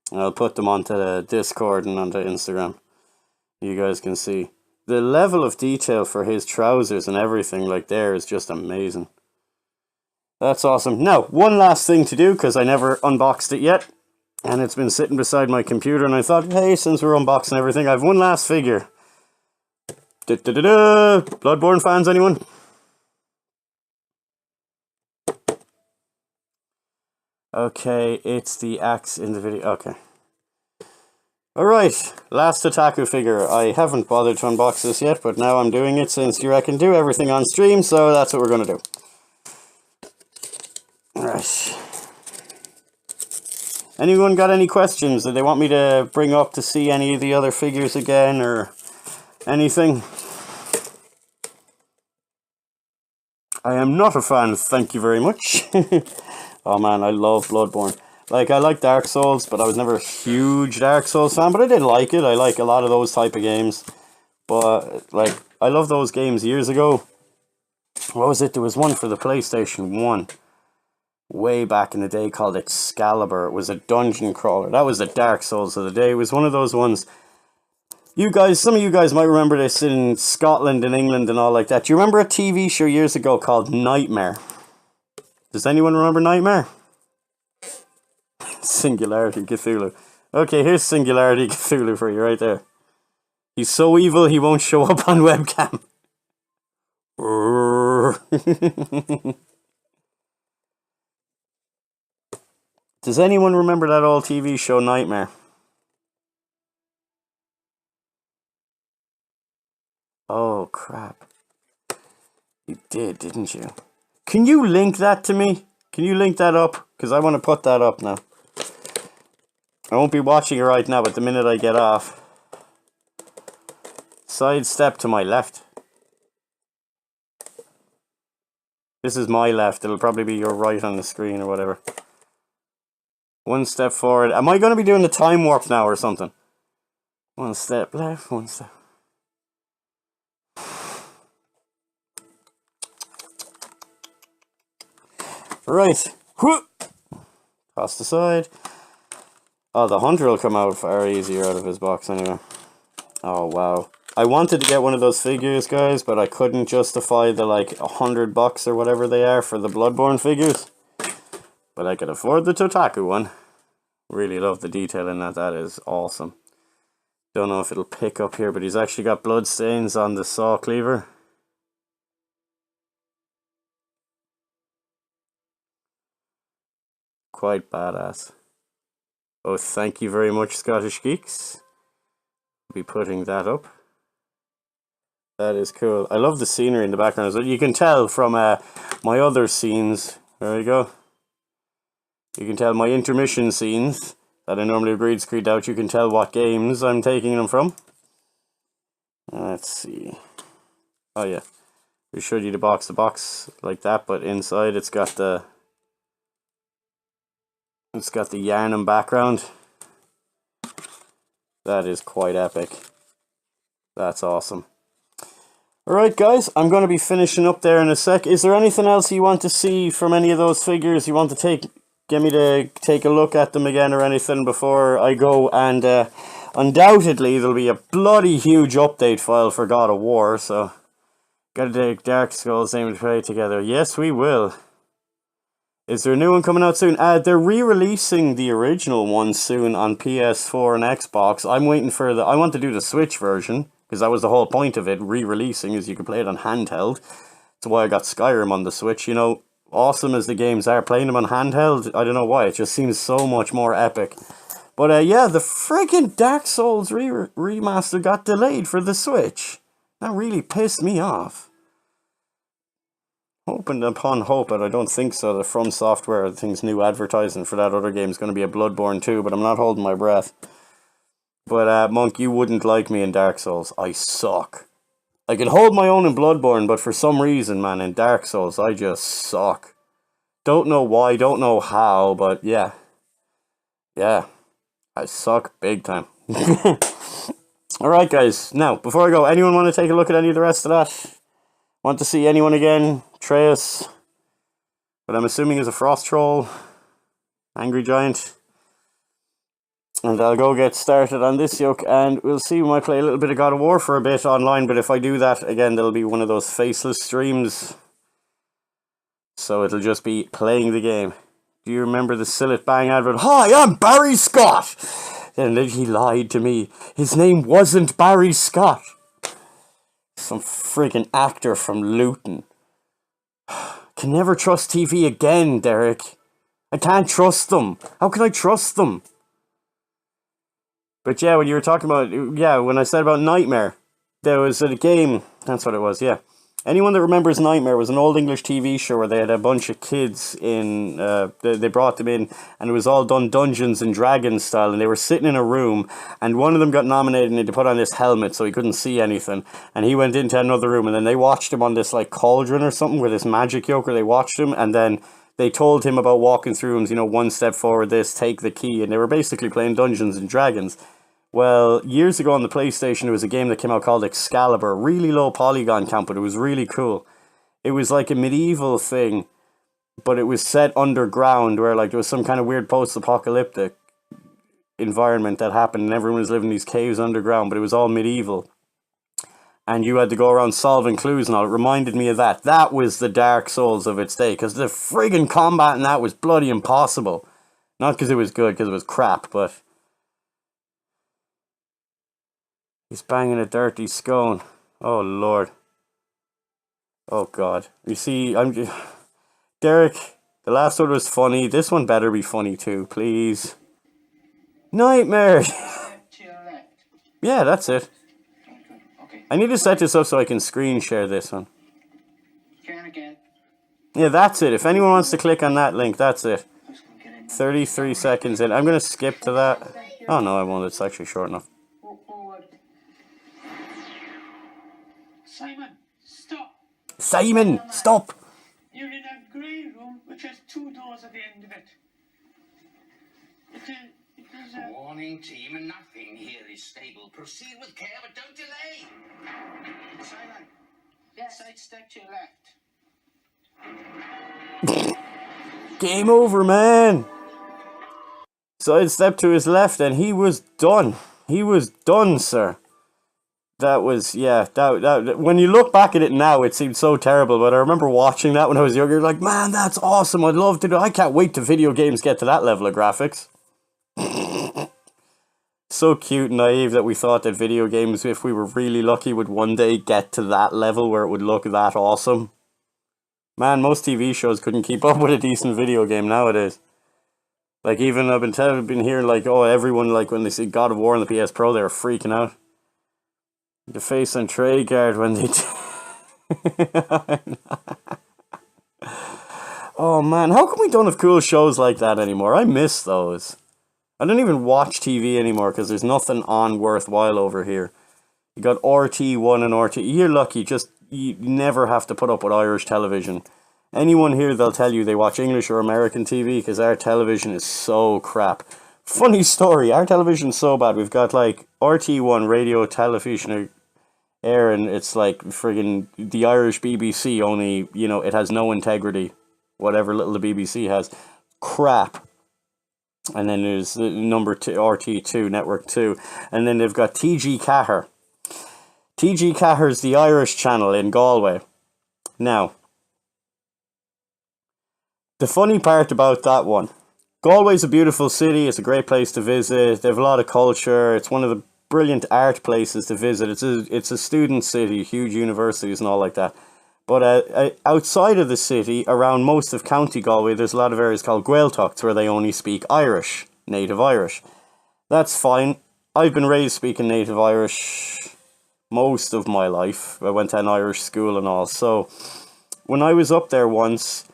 Speaker 1: And I'll put them onto the Discord and onto Instagram. You guys can see. The level of detail for his trousers and everything like there is just amazing. That's awesome. Now, one last thing to do, because I never unboxed it yet. And it's been sitting beside my computer, and I thought, hey, since we're unboxing everything, I have one last figure. Bloodborne fans, anyone? Okay, it's the axe in the video. Okay. Alright, last Otaku figure. I haven't bothered to unbox this yet, but now I'm doing it since I can do everything on stream, so that's what we're going to do. Alright. Anyone got any questions that they want me to bring up to see any of the other figures again or anything? I am not a fan, thank you very much. Oh man, I love Bloodborne. Like, I like Dark Souls, but I was never a huge Dark Souls fan, but I did like it. I like a lot of those type of games. But, like, I love those games years ago. What was it? There was one for the PlayStation 1. Way back in the day called Excalibur. It was a dungeon crawler. That was the Dark Souls of the day. It was one of those ones. You guys, some of you guys might remember this in Scotland and England and all like that. Do you remember a TV show years ago called Nightmare? Does anyone remember Nightmare? Singularity Cthulhu. Okay, here's Singularity Cthulhu for you right there. He's so evil he won't show up on webcam. Does anyone remember that old TV show Nightmare? Oh crap. You did, didn't you? Can you link that to me? Can you link that up? Because I want to put that up now. I won't be watching it right now, but the minute I get off. Sidestep to my left. This is my left. It'll probably be your right on the screen or whatever. One step forward. Am I going to be doing the time warp now or something? One step left, one step. Right. Whoop. Toss the side. Oh, the hunter will come out far easier out of his box anyway. Oh, wow. I wanted to get one of those figures, guys, but I couldn't justify the, like, $100 or whatever they are for the Bloodborne figures. But I could afford the Totaku one. Really love the detail in that. That is awesome. Don't know if it'll pick up here, but he's actually got blood stains on the saw cleaver. Quite badass. Oh, thank you very much, Scottish Geeks. I'll be putting that up. That is cool. I love the scenery in the background as well. You can tell from my other scenes. There we go. You can tell my intermission scenes that I normally green screened out. You can tell what games I'm taking them from. Let's see. Oh yeah. We showed you the box like that, but inside it's got the Yharnam background. That is quite epic. That's awesome. Alright guys, I'm going to be finishing up there in a sec. Is there anything else you want to see from any of those figures? You want to get me to take a look at them again or anything before I go? And undoubtedly there'll be a bloody huge update file for God of War, so gotta take Dark Souls aim to play together. Yes, we will. Is there a new one coming out soon? They're re-releasing the original one soon on PS4 and Xbox. I'm waiting for I want to do the Switch version, because that was the whole point of it, re-releasing, is you could play it on handheld. That's why I got Skyrim on the Switch. You know, awesome as the games are, playing them on handheld, I don't know why, it just seems so much more epic. But yeah, the freaking Dark Souls remaster got delayed for the Switch. That really pissed me off. Hoping upon hope, but I don't think so. The From Software, I think's new advertising for that other game is going to be a Bloodborne 2, but I'm not holding my breath. But Monk, you wouldn't like me in Dark Souls. I suck. I can hold my own in Bloodborne, but for some reason, man, in Dark Souls, I just suck. Don't know why, don't know how, but yeah. Yeah. I suck big time. Alright guys, now, before I go, anyone want to take a look at any of the rest of that? Want to see anyone again? Atreus, but I'm assuming is a frost troll. Angry giant. And I'll go get started on this yoke, and we'll see. We might play a little bit of God of War for a bit online, but if I do that, again, there'll be one of those faceless streams. So it'll just be playing the game. Do you remember the Sillet Bang advert? Hi, I'm Barry Scott! And then he lied to me. His name wasn't Barry Scott. Some friggin' actor from Luton. Can never trust TV again, Derek. I can't trust them. How can I trust them? But yeah, when you were talking about, when I said about Nightmare, there was a game, that's what it was, yeah. Anyone that remembers Nightmare, was an old English TV show where they had a bunch of kids in, they brought them in, and it was all done Dungeons and Dragons style, and they were sitting in a room, and one of them got nominated and he had to put on this helmet so he couldn't see anything, and he went into another room, and then they watched him on this like cauldron or something, with this magic yoke, where they watched him, and then they told him about walking through rooms, one step forward, this, take the key, and they were basically playing Dungeons and Dragons. Well, years ago on the PlayStation, there was a game that came out called Excalibur. Really low polygon count, but it was really cool. It was like a medieval thing, but it was set underground, where like there was some kind of weird post-apocalyptic environment that happened, and everyone was living in these caves underground, but it was all medieval. And you had to go around solving clues and all. It reminded me of that. That was the Dark Souls of its day, because the friggin' combat in that was bloody impossible. Not because it was good, because it was crap, but... He's banging a dirty scone. Oh, Lord. Oh, God. You see, Derek, the last one was funny. This one better be funny, too, please. Nightmare! Yeah, that's it. I need to set this up so I can screen share this one. Yeah, that's it. If anyone wants to click on that link, that's it. 33 seconds in. I'm going to skip to that. Oh, no, I won't. It's actually short enough.
Speaker 3: Simon, stop!
Speaker 1: Simon, stop!
Speaker 3: You're in a grey room which has 2 doors at the end of it. It is a...
Speaker 4: Warning team, nothing here is stable. Proceed with care, but don't delay.
Speaker 3: Simon, sidestep to your left.
Speaker 1: Game over, man! Sidestep to his left, and he was done. He was done, sir. That was, yeah, that when you look back at it now, it seems so terrible, but I remember watching that when I was younger, like, man, that's awesome, I'd love to do, I can't wait till video games get to that level of graphics. So cute and naive that we thought that video games, if we were really lucky, would one day get to that level where it would look that awesome. Man, most TV shows couldn't keep up with a decent video game nowadays. Like, even I've been hearing, like, oh, everyone, like, when they see God of War on the PS Pro, they're freaking out. The face on Treyguard when they Oh man, how come we don't have cool shows like that anymore? I miss those. I don't even watch TV anymore because there's nothing on worthwhile over here. You got RT1 and RT. You're lucky, you never have to put up with Irish television. Anyone here, they'll tell you they watch English or American TV because our television is so crap. Funny story, our television's so bad. We've got like RT1 radio television air, and it's like friggin' the Irish BBC, only, it has no integrity. Whatever little the BBC has. Crap. And then there's the number 2, RT2, Network 2. And then they've got TG Cahir. TG Cahir's the Irish channel in Galway. Now, the funny part about that one, Galway's a beautiful city, it's a great place to visit, they have a lot of culture, it's one of the brilliant art places to visit, it's a student city, huge universities and all like that. But outside of the city, around most of County Galway, there's a lot of areas called Gaeltachts where they only speak Irish, native Irish. That's fine. I've been raised speaking native Irish most of my life. I went to an Irish school and all. So when I was up there once,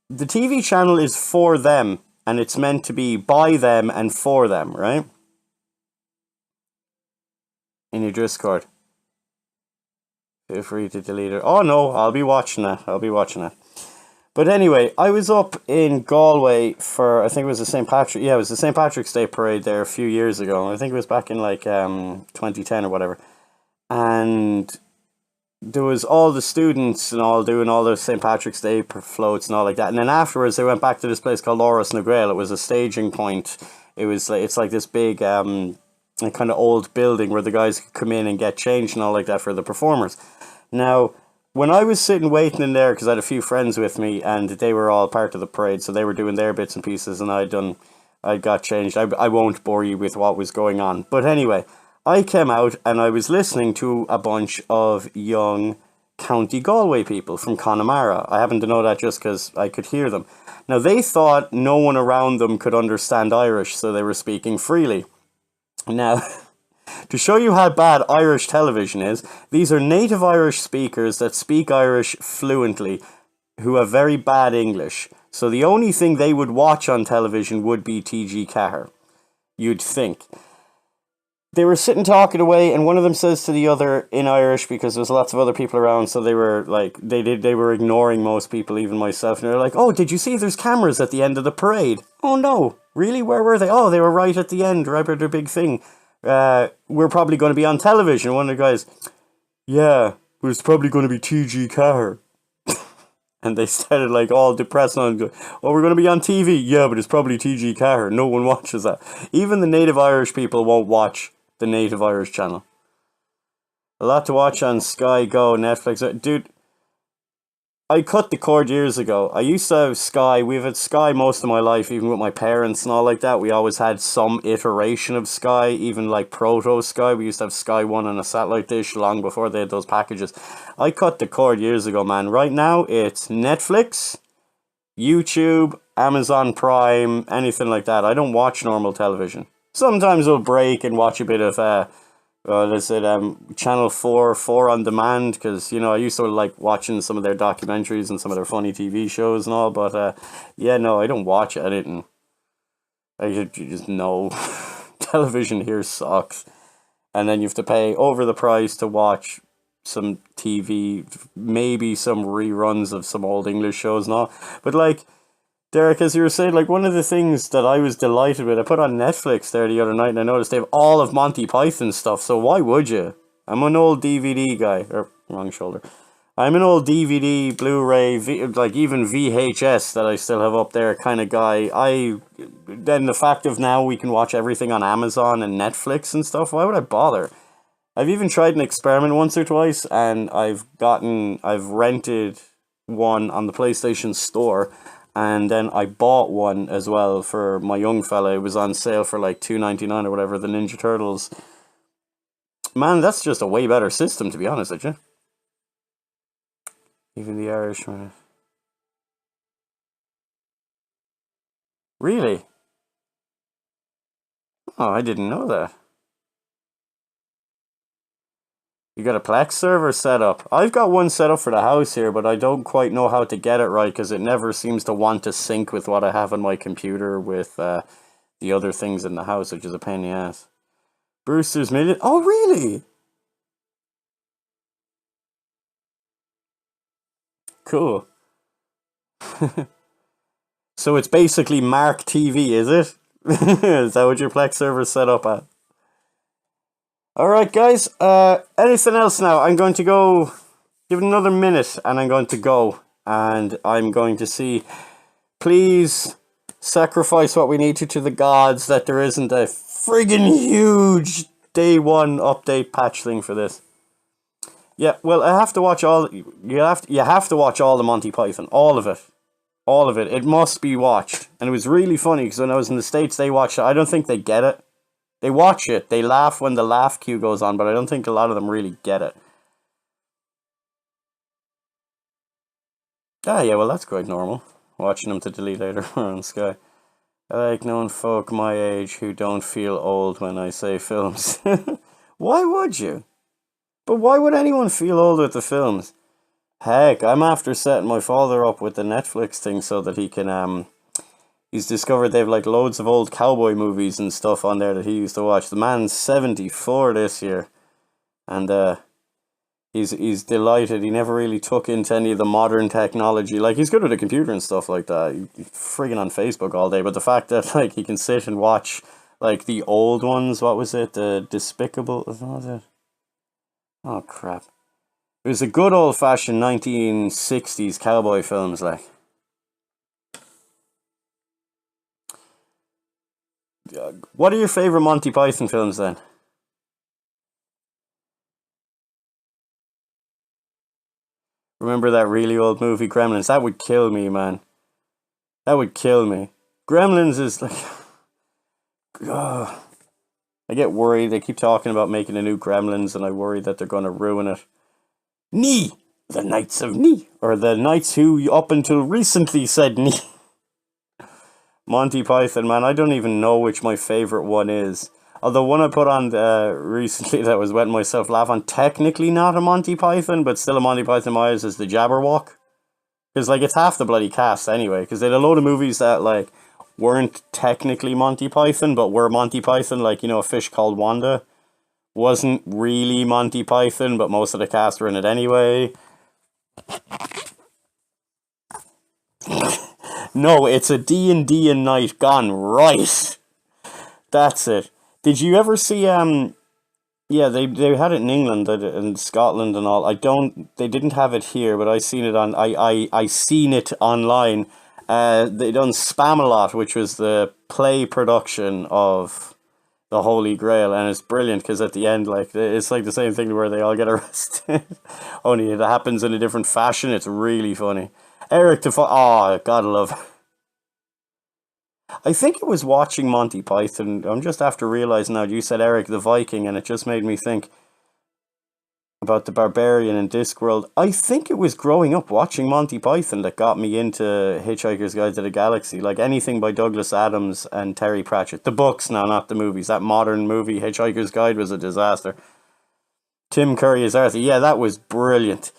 Speaker 1: the TV channel is for them, and it's meant to be by them and for them, right? In your Discord. Feel free to delete it. Oh no, I'll be watching that. But anyway, I was up in Galway for, I think it was the St. Patrick, yeah, it was the St. Patrick's Day parade there a few years ago. I think it was back in like 2010 or whatever. And there was all the students and all doing all the St. Patrick's Day floats and all like that. And then afterwards, they went back to this place called Loras na Gael. It was a staging point. It was like, it's like this big kind of old building where the guys could come in and get changed and all like that for the performers. Now, when I was sitting waiting in there, because I had a few friends with me and they were all part of the parade, so they were doing their bits and pieces, and I got changed. I won't bore you with what was going on. But anyway, I came out and I was listening to a bunch of young County Galway people from Connemara. I happen to know that just because I could hear them. Now, they thought no one around them could understand Irish, so they were speaking freely. Now, to show you how bad Irish television is, these are native Irish speakers that speak Irish fluently, who have very bad English. So the only thing they would watch on television would be TG Cahir, you'd think. They were sitting talking away, and one of them says to the other in Irish, because there's lots of other people around, so they were like, they were ignoring most people, even myself, and they're like, oh, did you see there's cameras at the end of the parade? Oh no, really? Where were they? Oh, they were right at the end, right by the big thing. We're probably going to be on television. One of the guys, yeah, but it's probably going to be TG Cahir. And they started like all depressed and go, oh, we're going to be on TV. Yeah, but it's probably TG Cahir. No one watches that. Even the native Irish people won't watch the native Irish channel. A lot to watch on Sky Go, Netflix. Dude, I cut the cord years ago. I used to have Sky. We've had Sky most of my life, even with my parents and all like that. We always had some iteration of Sky, even like proto Sky. We used to have Sky One on a satellite dish long before they had those packages. I cut the cord years ago, man. Right now, it's Netflix, YouTube, Amazon Prime, anything like that. I don't watch normal television. Sometimes I'll break and watch a bit of Channel 4 on demand, because, you know, I used to like watching some of their documentaries and some of their funny TV shows and all, but yeah, no, I don't watch it. I just know television here sucks, and then you have to pay over the price to watch some TV, maybe some reruns of some old English shows and all. But like, Derek, as you were saying, like, one of the things that I was delighted with, I put on Netflix there the other night and I noticed they have all of Monty Python stuff, so why would you? I'm an old DVD guy, or wrong shoulder. I'm an old DVD, Blu-ray, like even VHS that I still have up there kind of guy. Then the fact of now we can watch everything on Amazon and Netflix and stuff, why would I bother? I've even tried an experiment once or twice, and I've rented one on the PlayStation Store. And then I bought one as well for my young fella. It was on sale for like $2.99 or whatever, the Ninja Turtles. Man, that's just a way better system, to be honest with you. Even the Irish, man. Really? Oh, I didn't know that. You got a Plex server set up? I've got one set up for the house here, but I don't quite know how to get it right, because it never seems to want to sync with what I have on my computer with the other things in the house, which is a pain in the ass. Brewster's Million? Oh, really? Cool. So it's basically Mark TV, is it? Is that what your Plex server's set up at? Alright guys, anything else now? I'm going to go, give it another minute, and I'm going to go, and I'm going to see, please sacrifice what we need to the gods that there isn't a friggin' huge day one update patch thing for this. Yeah, well, I have to watch all, you have to watch all the Monty Python, all of it. All of it. It must be watched. And it was really funny, because when I was in the States, they watched it. I don't think they get it. They watch it, they laugh when the laugh cue goes on, but I don't think a lot of them really get it. Ah, yeah, well, that's quite normal. Watching them to delete later on Sky. I like knowing folk my age who don't feel old when I say films. Why would you? But why would anyone feel old with the films? Heck, I'm after setting my father up with the Netflix thing so that he can, he's discovered they've like loads of old cowboy movies and stuff on there that he used to watch. The man's 74 this year, and he's delighted. He never really took into any of the modern technology. Like, he's good with a computer and stuff like that. He's friggin' on Facebook all day. But the fact that like he can sit and watch like the old ones, what was it? The Despicable, what was it? Oh crap! It was a good old-fashioned 1960s cowboy films, like. What are your favourite Monty Python films, then? Remember that really old movie, Gremlins? That would kill me, man. That would kill me. Gremlins is like... I get worried. They keep talking about making a new Gremlins, and I worry that they're going to ruin it. Knee! The Knights of Knee. Or the Knights who up until recently said Knee. Monty Python, man. I don't even know which my favourite one is. Although one I put on recently that was wetting myself laughing, technically not a Monty Python, but still a Monty Python in my eyes, is the Jabberwock. Because, like, it's half the bloody cast anyway. Because they had a load of movies that, like, weren't technically Monty Python, but were Monty Python. Like, you know, A Fish Called Wanda wasn't really Monty Python, but most of the cast were in it anyway. No, it's a D&D and Night gone right. That's it. Did you ever see yeah, they had it in England and Scotland and all. They didn't have it here, but I seen it on I seen it online. They done Spamalot, which was the play production of the Holy Grail, and it's brilliant because at the end, like, it's like the same thing where they all get arrested, only it happens in a different fashion. It's really funny. Eric oh, gotta love. I think it was watching Monty Python. I'm just after realizing now you said Eric the Viking, and it just made me think about the Barbarian in Discworld. I think it was growing up watching Monty Python that got me into Hitchhiker's Guide to the Galaxy. Like anything by Douglas Adams and Terry Pratchett. The books now, not the movies. That modern movie, Hitchhiker's Guide, was a disaster. Tim Curry as Arthur. Yeah, that was brilliant.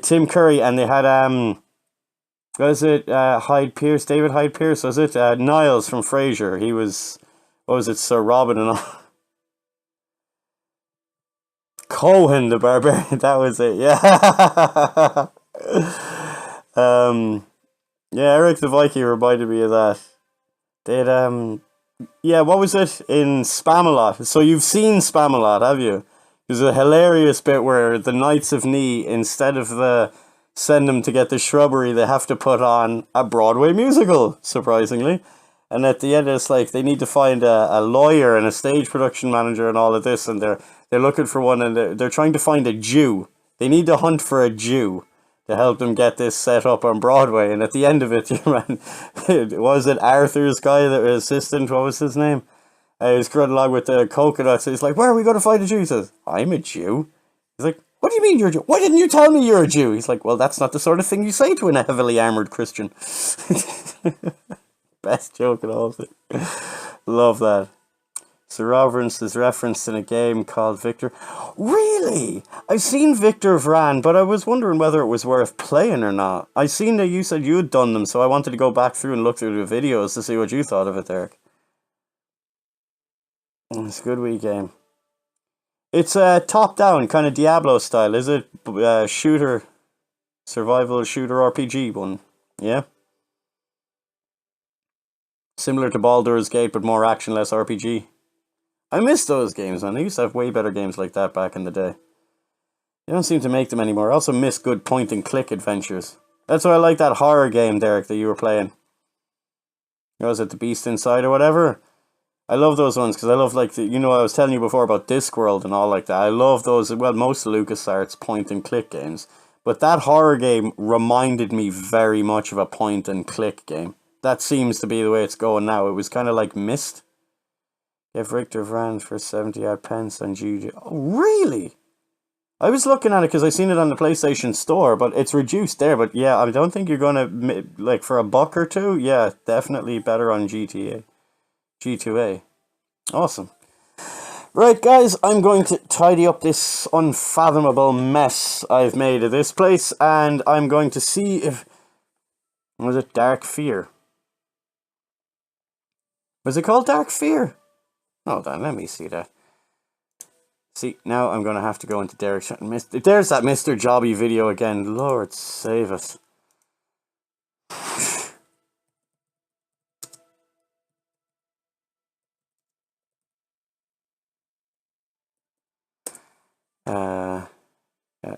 Speaker 1: Tim Curry, and they had was it Hyde Pierce, David Hyde Pierce, was it? Niles from Frasier. He was, what was it, Sir Robin and all. Cohen the Barbarian, that was it, yeah. Yeah, Eric the Viking reminded me of that. Did yeah, what was it in Spamalot? So you've seen Spamalot, have you? There's a hilarious bit where the Knights of Knee, instead of send them to get the shrubbery, they have to put on a Broadway musical, surprisingly. And at the end, it's like they need to find a lawyer and a stage production manager and all of this, and they're looking for one, and they're trying to find a Jew. They need to hunt for a Jew to help them get this set up on Broadway. And at the end of it, man, was it Arthur's guy, that was assistant? What was his name? He was running along with the coconuts. He's like, "Where are we going to find a Jew?" He says, "I'm a Jew." He's like, "What do you mean you're a Jew? Why didn't you tell me you're a Jew?" He's like, "Well, that's not the sort of thing you say to a heavily armoured Christian." Best joke in all of it. Love that. Sir Reverence is referenced in a game called Victor. Really? I've seen Victor Vran, but I was wondering whether it was worth playing or not. I seen that you said you'd done them, so I wanted to go back through and look through the videos to see what you thought of it, Derek. It's a good wee game. It's a top-down, kind of Diablo style, is it? Shooter, survival shooter RPG one, yeah? Similar to Baldur's Gate, but more action, less RPG. I miss those games, man. I used to have way better games like that back in the day. They don't seem to make them anymore. I also miss good point-and-click adventures. That's why I like that horror game, Derek, that you were playing. Was it The Beast Inside or whatever? I love those ones because I love, like, I was telling you before about Discworld and all like that. I love those, well, most of LucasArts point-and-click games. But that horror game reminded me very much of a point-and-click game. That seems to be the way it's going now. It was kind of like Myst. Give Victor Vran for 70-odd pence on GG. Oh, really? I was looking at it because I seen it on the PlayStation Store, but it's reduced there. But yeah, I don't think you're going to, like, for a buck or two, yeah, definitely better on G2A. Awesome. Right, guys, I'm going to tidy up this unfathomable mess I've made of this place, and I'm going to see if... Was it Dark Fear? Was it called Dark Fear? Hold on, let me see that. See, now I'm going to have to go into Derek's... There's that Mr. Jobby video again. Lord save us.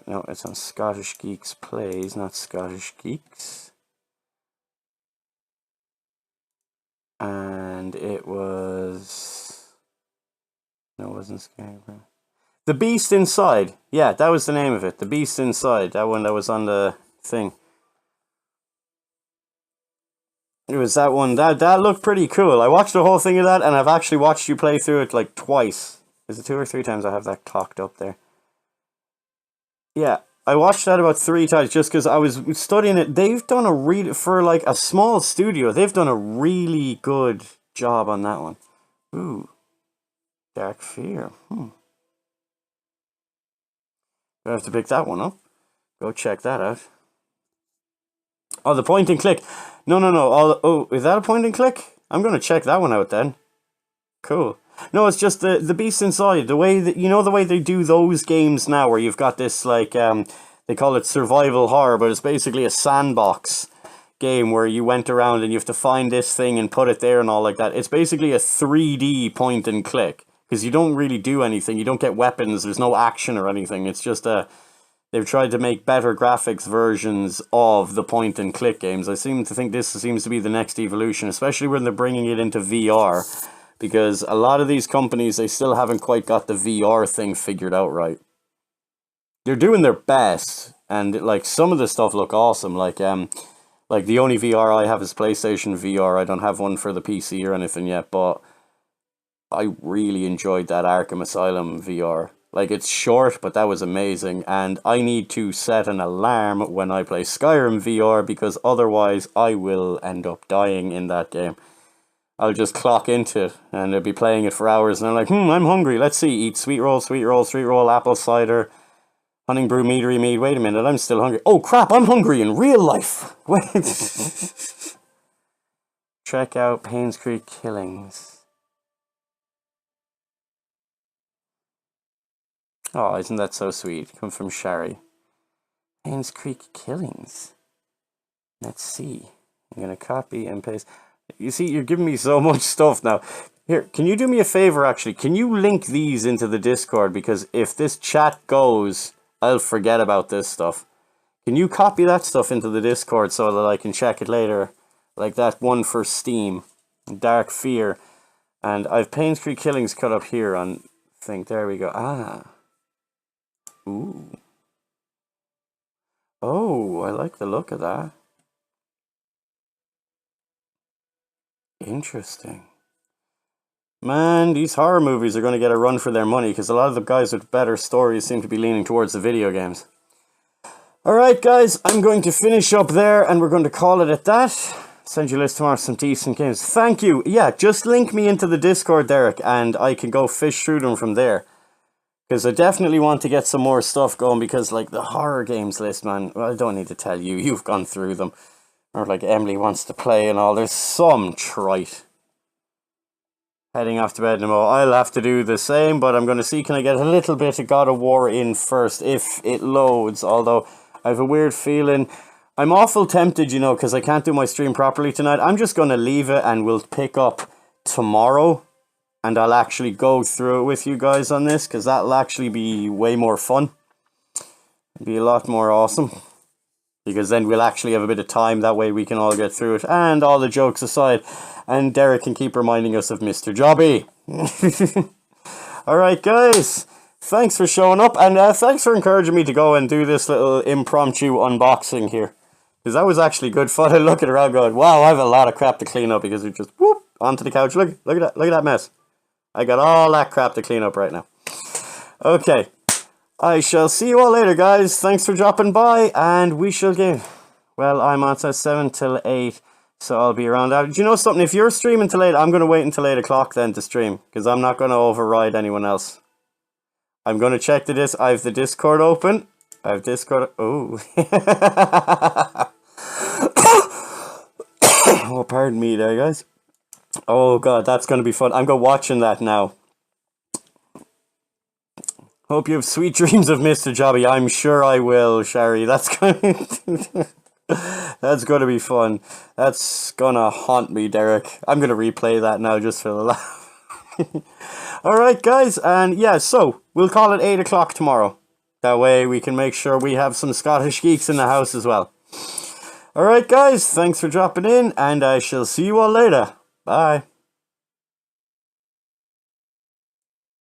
Speaker 1: No, it's on Scottish Geeks Plays, not Scottish Geeks. And it was... No, it wasn't Scary. The Beast Inside. Yeah, that was the name of it. The Beast Inside. That one that was on the thing. It was that one. That looked pretty cool. I watched the whole thing of that, and I've actually watched you play through it like twice. Is it 2 or 3 times? I have that clocked up there. Yeah, I watched that about 3 times just because I was studying it. They've done for like a small studio, they've done a really good job on that one. Ooh. Dark Fear. I have to pick that one up. Go check that out. Oh, the point and click. No. Oh, is that a point and click? I'm going to check that one out then. Cool. No, it's just the Beast Inside. The way that, the way they do those games now where you've got this, like, they call it survival horror, but it's basically a sandbox game where you went around and you have to find this thing and put it there and all like that. It's basically a 3D point and click. Because you don't really do anything. You don't get weapons. There's no action or anything. It's just they've tried to make better graphics versions of the point and click games. I seem to think this seems to be the next evolution, especially when they're bringing it into VR. Because a lot of these companies, they still haven't quite got the VR thing figured out right. They're doing their best. And like some of the stuff look awesome. Like the only VR I have is PlayStation VR. I don't have one for the PC or anything yet, but I really enjoyed that Arkham Asylum VR. Like, it's short, but that was amazing. And I need to set an alarm when I play Skyrim VR, because otherwise I will end up dying in that game. I'll just clock into it, and I'll be playing it for hours, and I'm like, I'm hungry. Let's see, eat sweet roll, apple cider, honey brew, meadery mead. Wait a minute, I'm still hungry. Oh, crap, I'm hungry in real life. Wait. Check out Paynes Creek Killings. Oh, isn't that so sweet? Come from Shari. Paynes Creek Killings. Let's see. I'm going to copy and paste. You see, you're giving me so much stuff now. Here, can you do me a favor, actually? Can you link these into the Discord? Because if this chat goes, I'll forget about this stuff. Can you copy that stuff into the Discord so that I can check it later? Like that one for Steam. Dark Fear. And I've Paynes Creek Killings cut up here on thing. There we go. Ah. Ooh. Oh, I like the look of that. Interesting. Man, these horror movies are going to get a run for their money because a lot of the guys with better stories seem to be leaning towards the video games. Alright guys, I'm going to finish up there and we're going to call it at that. Send you a list tomorrow some decent games. Thank you. Yeah, just link me into the Discord, Derek, and I can go fish through them from there. Because I definitely want to get some more stuff going because, like, the horror games list, man, well, I don't need to tell you, you've gone through them. Or, like, Emily wants to play and all, there's some trite. Heading off to bed tomorrow. I'll have to do the same, but I'm going to see, can I get a little bit of God of War in first, if it loads, although I have a weird feeling. I'm awful tempted, you know, because I can't do my stream properly tonight. I'm just going to leave it and we'll pick up tomorrow. And I'll actually go through it with you guys on this, because that'll actually be way more fun. It'll be a lot more awesome. Because then we'll actually have a bit of time, that way we can all get through it. And all the jokes aside, and Derek can keep reminding us of Mr. Jobby. Alright guys, thanks for showing up, and thanks for encouraging me to go and do this little impromptu unboxing here. Because that was actually good fun. I look at around going, wow, I have a lot of crap to clean up, because we just whoop onto the couch. Look at that mess. I got all that crap to clean up right now. Okay. I shall see you all later, guys. Thanks for dropping by, and we shall get... Well, I'm on at 7 till 8, so I'll be around out. Do you know something? If you're streaming till 8, I'm going to wait until 8 o'clock then to stream, because I'm not going to override anyone else. I'm going to check I have the Discord open. I have Discord... Oh. Oh, pardon me there, guys. Oh god, that's going to be fun. I'm going watching that now. Hope you have sweet dreams of Mr. Jobby. I'm sure I will, Shari. That's going to be fun. That's going to haunt me, Derek. I'm going to replay that now just for the laugh. Alright, guys. And yeah, so we'll call it 8 o'clock tomorrow. That way we can make sure we have some Scottish geeks in the house as well. Alright guys, thanks for dropping in, and I shall see you all later. Bye.